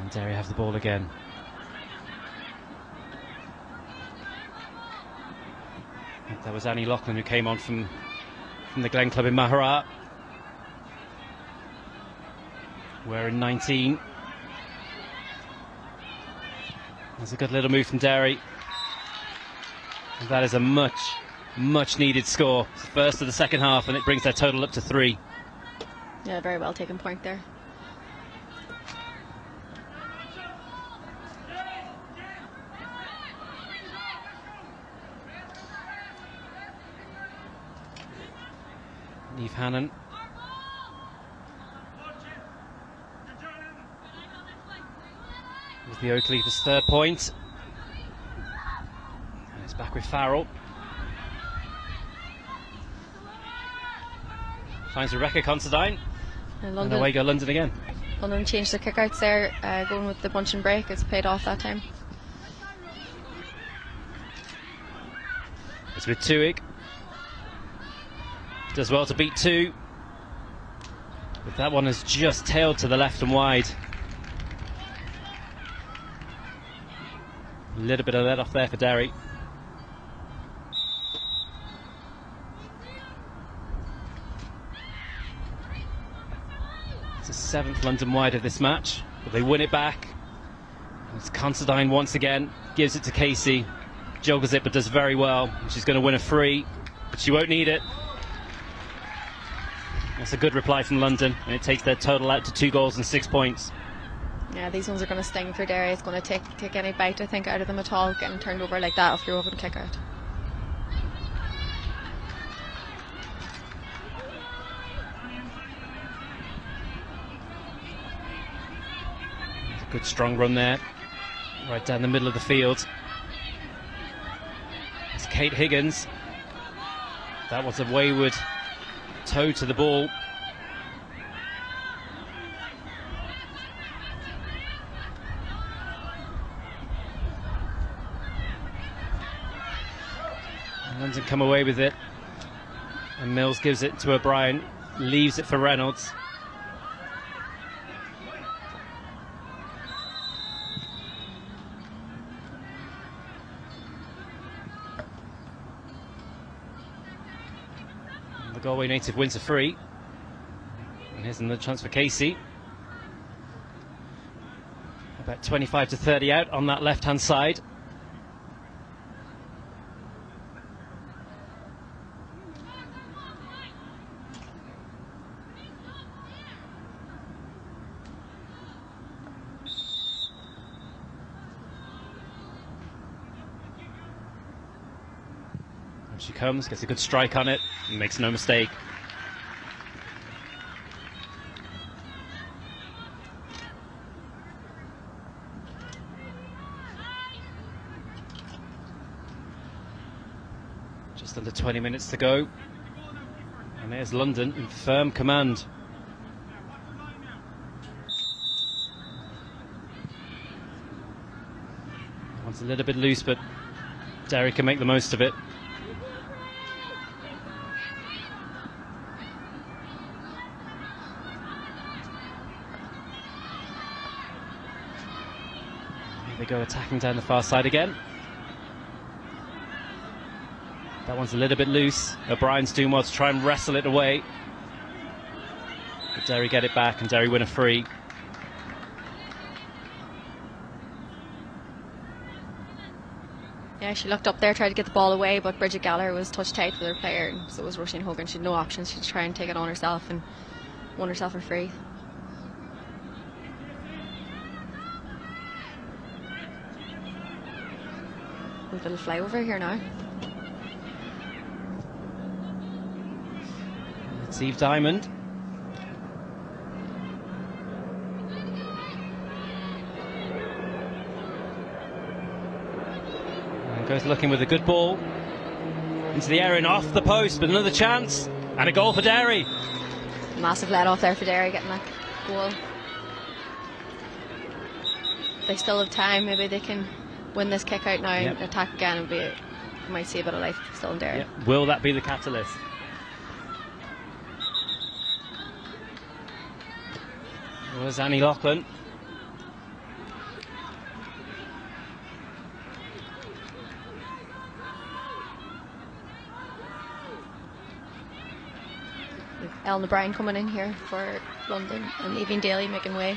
And Derry have the ball again. That was Annie Loughlin who came on from the Glen Club in Maharat, wearing 19. That's a good little move from Derry. And that is a much needed score. It's the first of the second half, and it brings their total up to 3. Yeah, very well taken point there. Niamh Hannon. With the Oakleaf's third point. And it's back with Farrell. Finds Rebecca Considine. And away go London again. London changed their kickouts there, going with the punch and break. It's paid off that time. It's with Tuig. Does well to beat 2, but that one has just tailed to the left and wide. A little bit of let off there for Derry. It's the 7th London wide of this match, but they win it back. And it's Considine once again, gives it to Casey, joggles it but does very well. She's going to win a free, but she won't need it. That's a good reply from London, and it takes their total out to 2 goals and 6 points. Yeah, these ones are going to sting for Derry. It's going to take any bite, I think, out of them at all, getting turned over like that if you're open kick out. It's a good strong run there, right down the middle of the field. It's Kate Higgins. That was a wayward toe to the ball. And London come away with it, and Mills gives it to O'Brien, leaves it for Reynolds. Galway native wins a free. And here's another chance for Casey. About 25 to 30 out on that left-hand side. She comes, gets a good strike on it, and makes no mistake. Just under 20 minutes to go. And there's London in firm command. One's a little bit loose, but Derry can make the most of it. They go attacking down the far side again. That one's a little bit loose. O'Brien's doing well to try and wrestle it away. But Derry get it back, and Derry win a free. Yeah, she looked up there, tried to get the ball away, but Bridget Gallagher was touch tight with her player, and so was Roisin Hogan. She had no options. She'd try and take it on herself and won herself a free. A little flyover here now. It's Eve Diamond. goes looking with a good ball into the area and off the post, but another chance and a goal for Derry. Massive let off there for Derry getting that goal. If they still have time, maybe they can win this kick out now and attack again, and we might see a bit of life still in Derry. Yep. Will that be the catalyst? Was Annie Loughlin. Ellen O'Brien coming in here for London, and Evie Daly making way.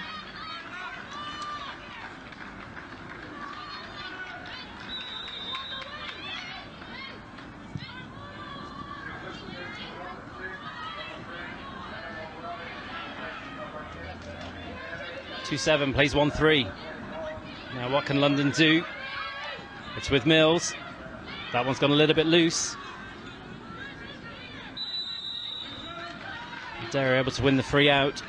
Two-7 plays 1-3. Now what can London do? It's with Mills. That one's gone a little bit loose. Derry able to win the free out.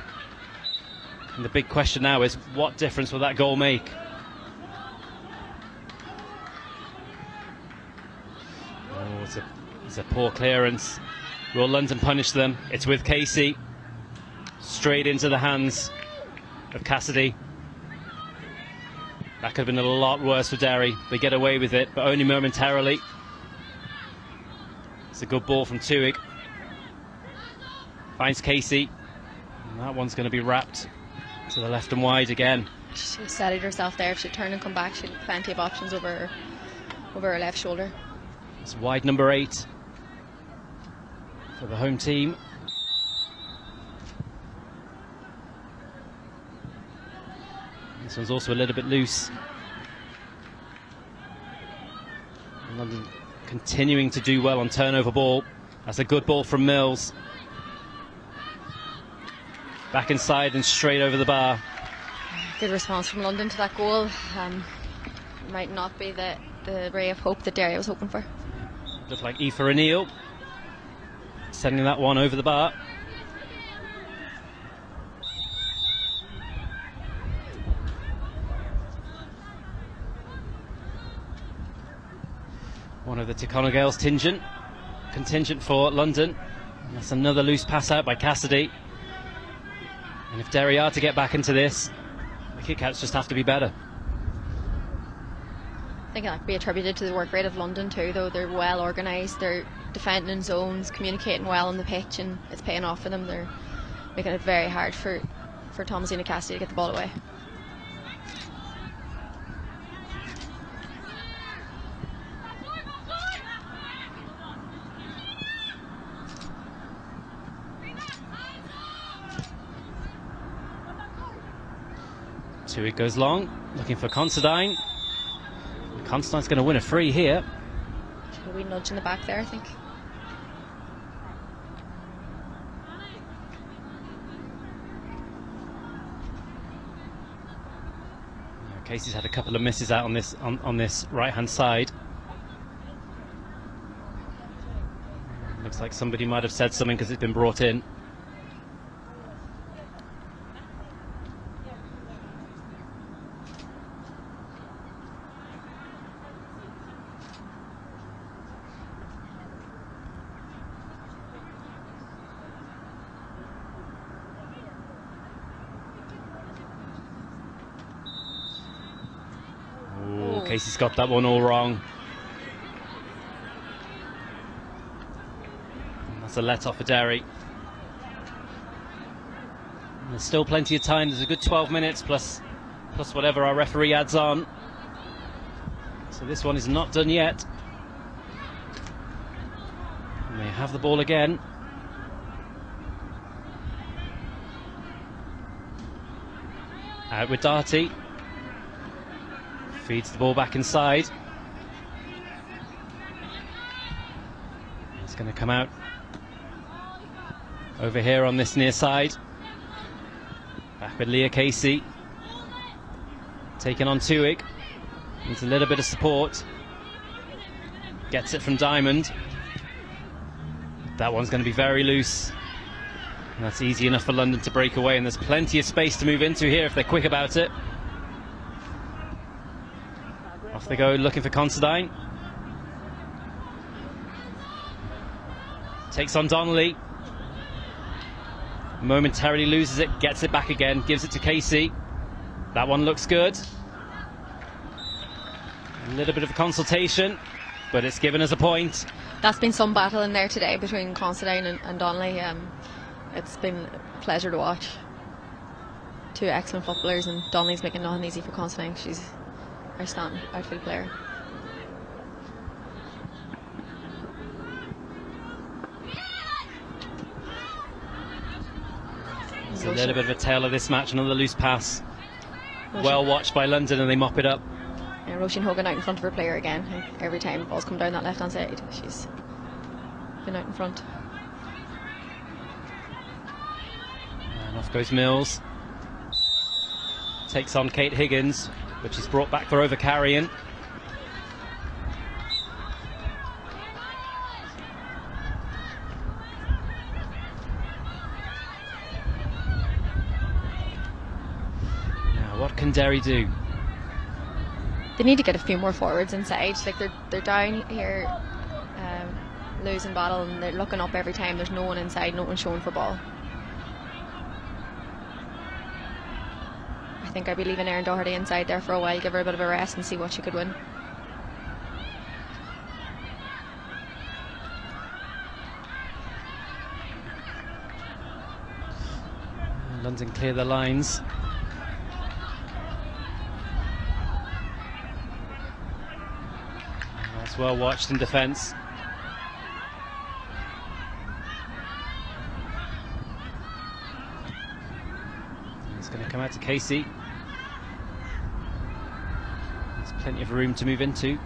And the big question now is, what difference will that goal make? Oh, it's a poor clearance. Will London punish them? It's with Casey. Straight into the hands of Cassidy. That could have been a lot worse for Derry. They get away with it, but only momentarily. It's a good ball from Tuig. Finds Casey. And that one's going to be wrapped to the left and wide again. She steadied herself there. If she'd turn and come back, she'd have plenty of options over her left shoulder. It's wide number 8 for the home team. This one's also a little bit loose. London continuing to do well on turnover ball. That's a good ball from Mills. Back inside and straight over the bar. Good response from London to that goal. Might not be the ray of hope that Derry was hoping for. Looked like Aoife O'Neill sending that one over the bar. One of the Tacona Gales contingent for London. And that's another loose pass out by Cassidy. And if Derry are to get back into this, the kickouts just have to be better. I think that could be attributed to the work rate of London too, though. They're well organised, they're defending in zones, communicating well on the pitch, and it's paying off for them. They're making it very hard for Thomasina Cassidy to get the ball away. It goes long, looking for Considine. Considine's going to win a free here. A wee nudge in the back there, I think. Casey's had a couple of misses out on this right-hand side. Looks like somebody might have said something because it's been brought in. Casey's got that one all wrong. And that's a let-off for Derry. And there's still plenty of time. There's a good 12 minutes plus whatever our referee adds on. So this one is not done yet. And they have the ball again. Out with Darty. Feeds the ball back inside. It's going to come out over here on this near side. Back with Leah Casey. Taking on Tuig. Needs a little bit of support. Gets it from Diamond. That one's going to be very loose. And that's easy enough for London to break away, and there's plenty of space to move into here if they're quick about it. Off they go, looking for Considine. Takes on Donnelly. Momentarily loses it, gets it back again, gives it to Casey. That one looks good. A little bit of a consultation, but it's given us a point. That's been some battle in there today between Considine and Donnelly. It's been a pleasure to watch. Two excellent footballers, and Donnelly's making nothing easy for Considine. She's our outstanding outfield player. There's a little bit of a tail of this match, another loose pass. Well watched by London, and they mop it up. Yeah, Roisin Hogan out in front of her player again. Every time the balls come down that left hand side, she's been out in front. And off goes Mills. Takes on Kate Higgins, but she's brought back for over carrying. Now, what can Derry do? They need to get a few more forwards inside. Like they're down here, losing battle, and they're looking up every time. There's no one inside, no one showing for ball. I think I'd be leaving Erin Doherty inside there for a while, give her a bit of a rest and see what she could win. London clear the lines. That's well watched in defence. It's going to come out to Casey. There's plenty of room to move into.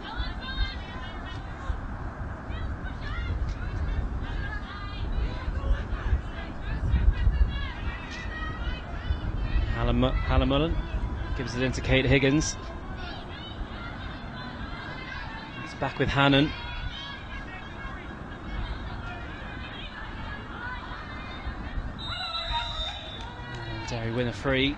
Hallamullen gives it into Kate Higgins. It's back with Hannon. And Derry win a free.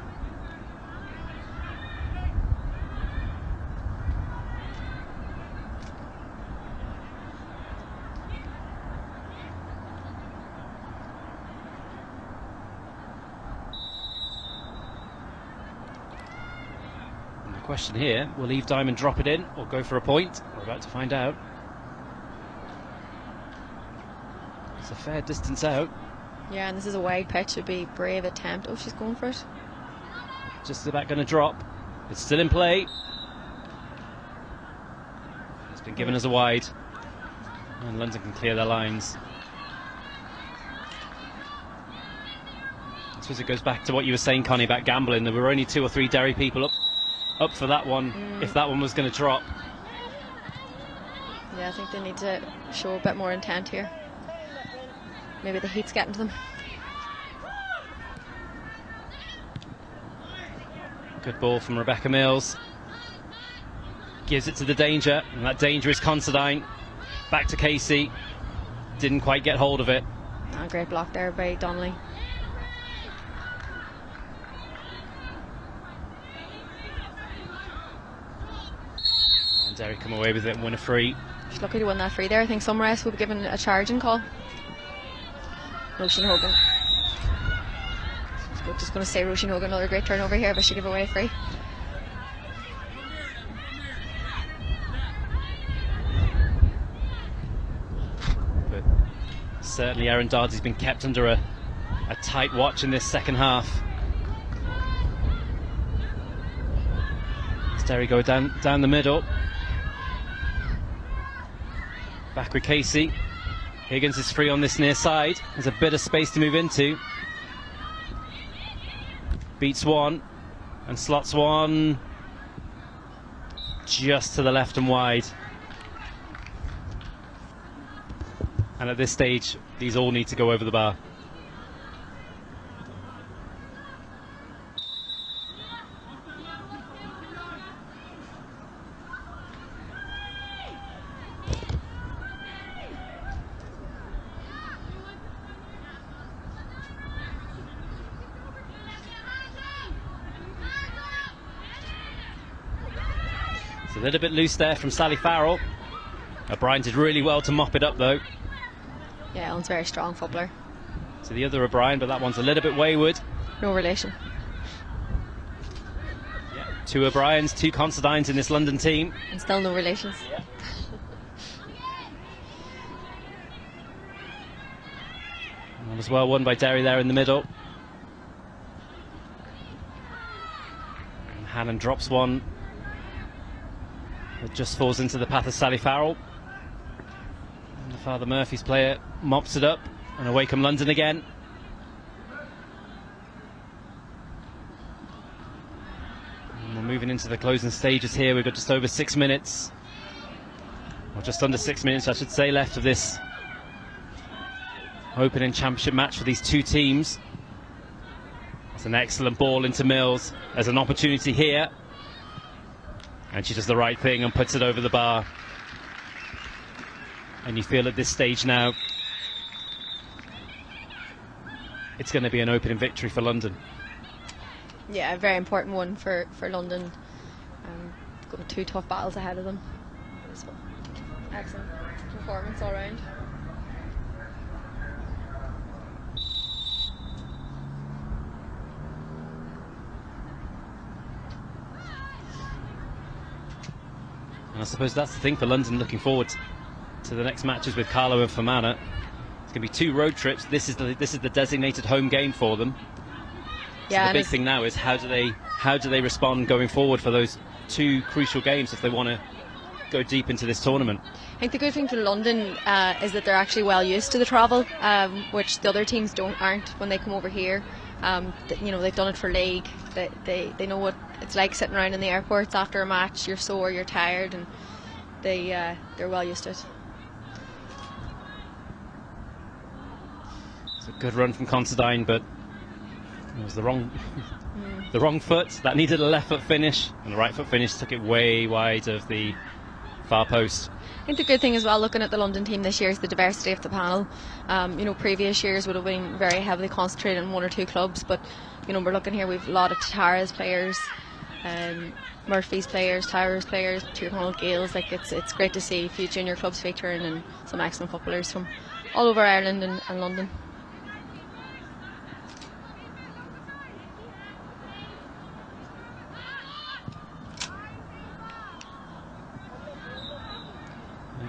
Question here, will Eve Diamond drop it in or go for a point? We're about to find out. It's a fair distance out. Yeah, and this is a wide pitch. It'd be a brave attempt. Oh, she's going for it. Just about going to drop. It's still in play. It's been given as a wide. And London can clear their lines. I suppose it goes back to what you were saying, Connie, about gambling. There were only 2 or 3 Derry people up for that one, if that one was going to drop. Yeah, I think they need to show a bit more intent here. Maybe the heat's getting to them. Good ball from Rebecca Mills. Gives it to the danger, and that danger is Considine. Back to Casey. Didn't quite get hold of it. Oh, great block there by Donnelly. Derry come away with it and win a free. She's lucky to win that free there. I think some rest will be given a charging call. Roisin Hogan. I'm just going to say Roisin Hogan, another great turnover here, but she gave away a free. But certainly Erin Dardy's been kept under a tight watch in this second half. As Derry go down the middle. Back with Casey. Higgins is free on this near side. There's a bit of space to move into. Beats one and slots one just to the left and wide. And at this stage, these all need to go over the bar. It's a little bit loose there from Sally Farrell. O'Brien did really well to mop it up though. Yeah, Ellen's a very strong footballer. To the other O'Brien, but that one's a little bit wayward. No relation. Yeah, 2 O'Briens, 2 Considines in this London team. And still no relations. Yeah. That was well won by Derry there in the middle. And Hannon drops one. It just falls into the path of Sally Farrell. And the Father Murphy's player mops it up. And away come London again. And we're moving into the closing stages here. We've got just over 6 minutes. Or just under 6 minutes, I should say, left of this opening championship match for these 2 teams. It's an excellent ball into Mills. There's an opportunity here. And she does the right thing and puts it over the bar. And you feel at this stage now, it's going to be an opening victory for London. Yeah, a very important one for London. Got 2 tough battles ahead of them. So, excellent performance all round. And I suppose that's the thing for London looking forward to the next matches with Carlo and Fermanagh. It's going to be 2 road trips. This is the designated home game for them. Yeah, so the big thing now is how do they respond going forward for those 2 crucial games if they want to go deep into this tournament. I think the good thing for London is that they're actually well used to the travel, which the other teams aren't when they come over here. They've done it for league. They know what it's like sitting around in the airports after a match. You're sore, you're tired, and they're well used to it. It's a good run from Considine, but it was the wrong foot. That needed a left foot finish, and the right foot finish took it way wide of the far post. I think the good thing as well, looking at the London team this year, is the diversity of the panel. Previous years would have been very heavily concentrated in 1 or 2 clubs, but we're looking here. We've a lot of Tara's players, Murphy's players, Towers players, Tyrconnell Gales. It's great to see a few junior clubs featuring and some excellent footballers from all over Ireland and London.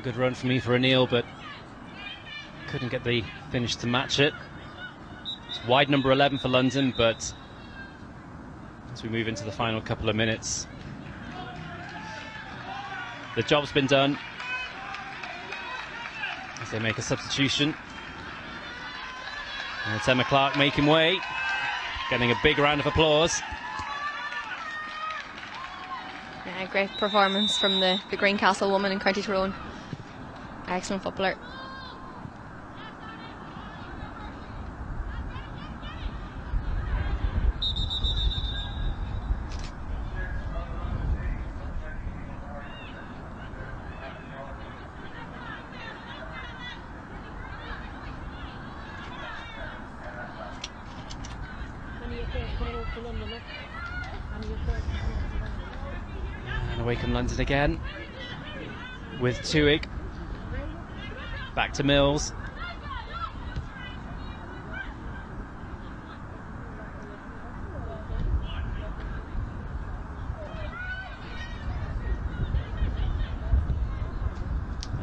Good run from Aoife O'Neill, but couldn't get the finish to match it. It's wide number 11 for London, but as we move into the final couple of minutes, the job's been done as they make a substitution. And it's Emma Clark making way, getting a big round of applause. Yeah, great performance from the Greencastle woman in County Tyrone. Excellent footballer. And away come London again with Tuig. Back to Mills.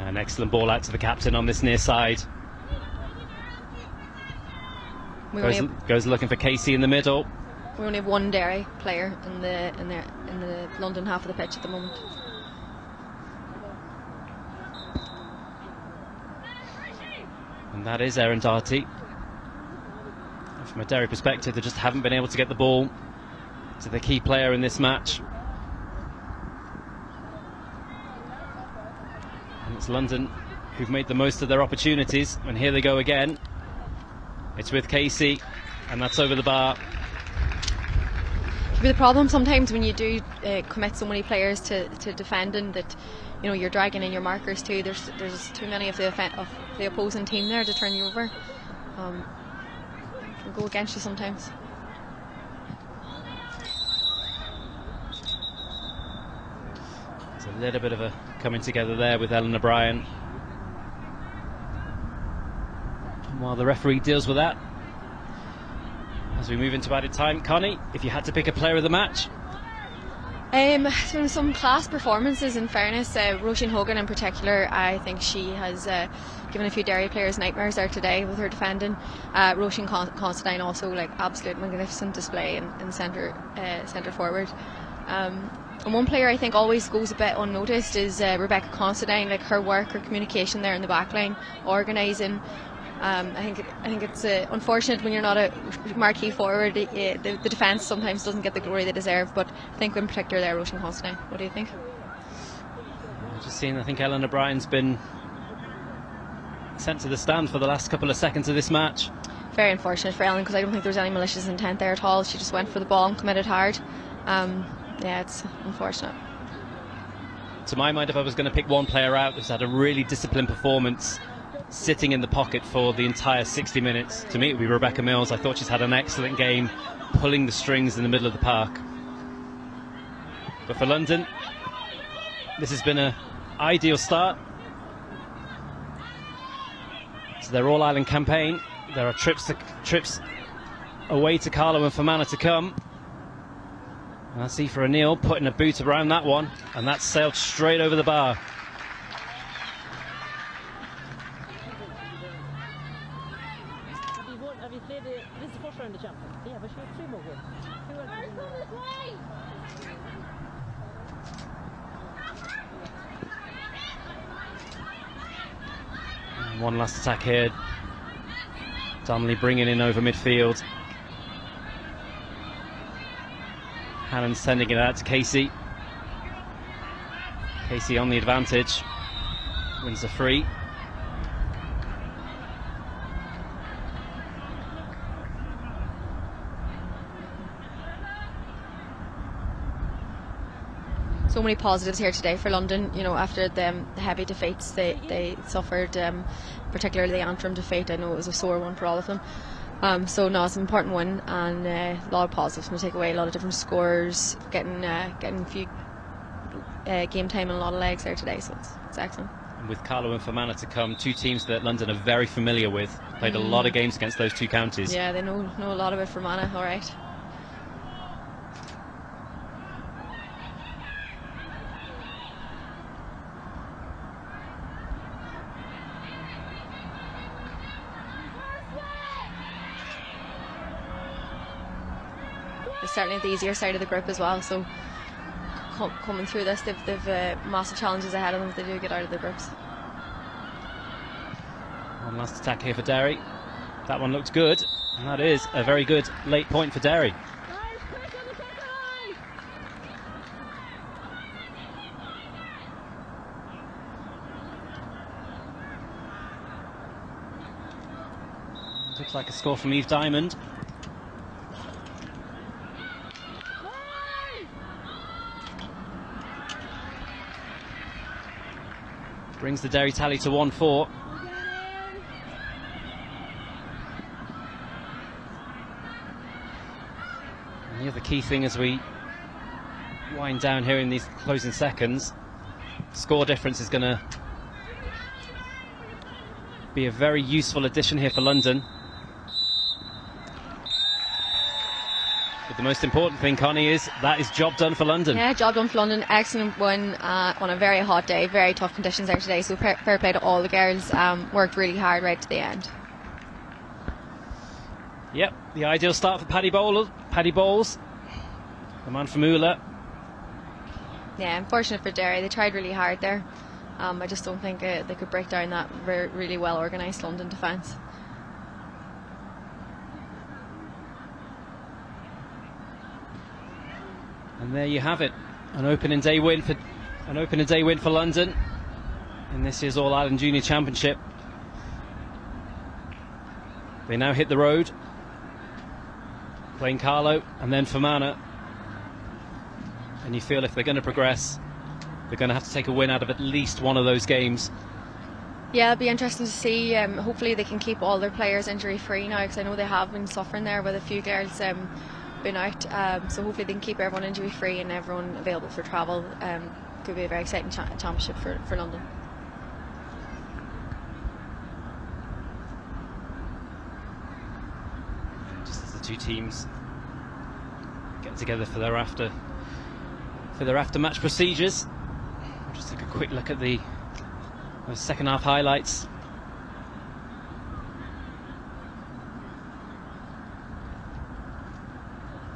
An excellent ball out to the captain on this near side. Goes looking for Casey in the middle. We only have 1 Derry player in the London half of the pitch at the moment. And that is Erin Doherty. From a Derry perspective, they just haven't been able to get the ball to the key player in this match. And it's London who've made the most of their opportunities. And here they go again. It's with Casey, and that's over the bar. The problem sometimes when you do commit so many players to defending that, you're dragging in your markers too. There's too many of the opposing team there to turn you over. Can go against you sometimes. There's a little bit of a coming together there with Ellen O'Brien. And while the referee deals with that, as we move into added time, Connie, if you had to pick a player of the match? Some class performances, in fairness. Roisin Hogan in particular, I think she has given a few Derry players nightmares there today with her defending. Roisin Considine also, like, absolute magnificent display in centre forward. And one player I think always goes a bit unnoticed is Rebecca Considine. Like, her work, her communication there in the back line, organising. I think it's unfortunate when you're not a marquee forward. The defence sometimes doesn't get the glory they deserve, but I think in particular there, Roisin Considine. What do you think? Just seeing, I think Ellen O'Brien's been sent to the stand for the last couple of seconds of this match. Very unfortunate for Ellen, because I don't think there was any malicious intent there at all. She just went for the ball and committed hard. Yeah, it's unfortunate. To my mind, if I was going to pick one player out who's had a really disciplined performance, sitting in the pocket for the entire 60 minutes, to me it would be Rebecca Mills. I thought she's had an excellent game, pulling the strings in the middle of the park. But for London, this has been an ideal start to their All-Ireland campaign. There are trips away to Carlow and Fermanagh to come. And I see for O'Neill putting a boot around that one, and that's sailed straight over the bar. Have you played this is the first round of the champion? Yeah, but she had 3 more wins. And one last attack here. Donnelly bringing in over midfield. Hannon sending it out to Casey. Casey on the advantage. Wins the free. So many positives here today for London. You know, after the heavy defeats they suffered, particularly the Antrim defeat. I know it was a sore one for all of them. So no, it's an important win, and a lot of positives from the takeaway. A lot of different scores, getting a few game time and a lot of legs there today. So it's excellent. And with Carlow and Fermanagh to come, two teams that London are very familiar with. Played a lot of games against those two counties. Yeah, they know a lot about Fermanagh. All right. They're certainly the easier side of the group as well, so coming through this, they've massive challenges ahead of them if they do get out of the groups. One last attack here for Derry. That one looks good, and that is a very good late point for Derry. Looks like a score from Eve Diamond. Brings the Derry tally to 1-4. And the other key thing as we wind down here in these closing seconds, score difference is going to be a very useful addition here for London. But the most important thing, Connie, is that is job done for London. Yeah, job done for London. Excellent win on a very hot day, very tough conditions there today. So fair play to all the girls. Worked really hard right to the end. Yep, the ideal start for Paddy Bowles, the man from Ula. Yeah, unfortunate for Derry. They tried really hard there. I just don't think they could break down that really well organised London defence. And there you have it, an opening day win for London in this year's All-Ireland Junior Championship. They now hit the road, playing Carlow and then Fermanagh. And you feel if they're going to progress, they're going to have to take a win out of at least one of those games. Yeah, it'll be interesting to see. Hopefully they can keep all their players injury free now, because I know they have been suffering there with a few girls been out. So hopefully they can keep everyone injury free and everyone available for travel. Could be a very exciting championship for London. two teams get together for their after-match procedures. We'll just take a quick look at those second half highlights.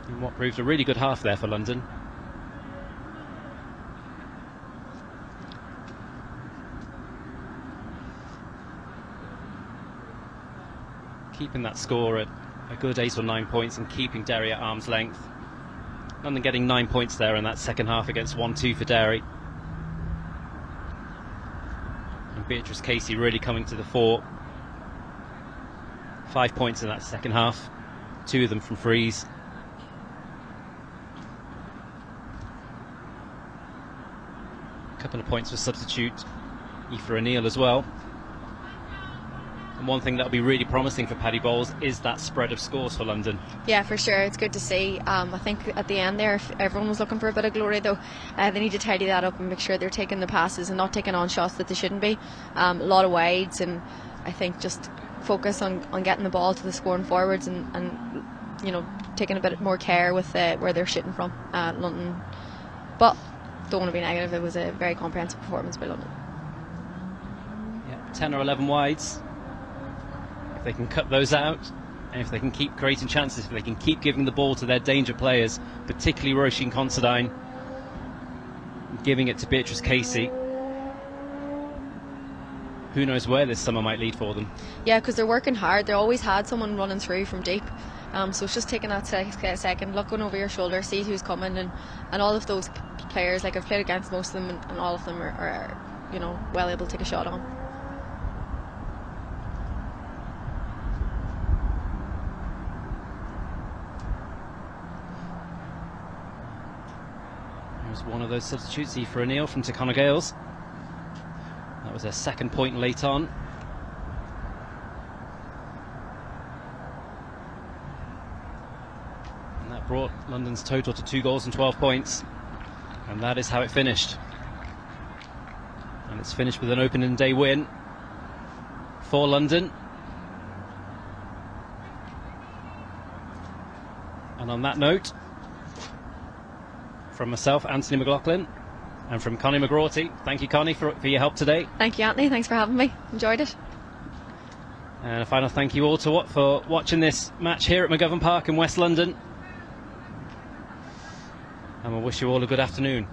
And what proved a really good half there for London. Keeping that score at a good 8 or 9 points and keeping Derry at arm's length. London getting 9 points there in that second half against 1-2 for Derry. And Beatrice Casey really coming to the fore. 5 points in that second half, 2 of them from frees. A couple of points for substitute Aoife O'Neill as well. And one thing that'll be really promising for Paddy Bowles is that spread of scores for London. Yeah, for sure, it's good to see. I think at the end there, if everyone was looking for a bit of glory, though, they need to tidy that up and make sure they're taking the passes and not taking on shots that they shouldn't be. A lot of wides, and I think just focus on getting the ball to the scoring forwards and you know, taking a bit more care with where they're shooting from, London. But don't want to be negative, it was a very comprehensive performance by London. Yeah, 10 or 11 wides. If they can cut those out, and if they can keep creating chances, if they can keep giving the ball to their danger players, particularly Roisin Considine, giving it to Beatrice Casey, who knows where this summer might lead for them. Yeah, because they're working hard. They always had someone running through from deep, so it's just taking that second, looking over your shoulder, see who's coming, and all of those players, like I've played against most of them, and all of them are you know, well able to take a shot on. One of those substitutes, Aoife O'Neill from Tacona Gales. That was their second point late on. And that brought London's total to 2 goals and 12 points. And that is how it finished. And it's finished with an opening day win for London. And on that note, from myself, Anthony McLaughlin, and from Connie McGrorty. Thank you, Connie, for your help today. Thank you, Anthony. Thanks for having me. Enjoyed it. And a final thank you all for watching this match here at McGovern Park in West London. And we'll wish you all a good afternoon.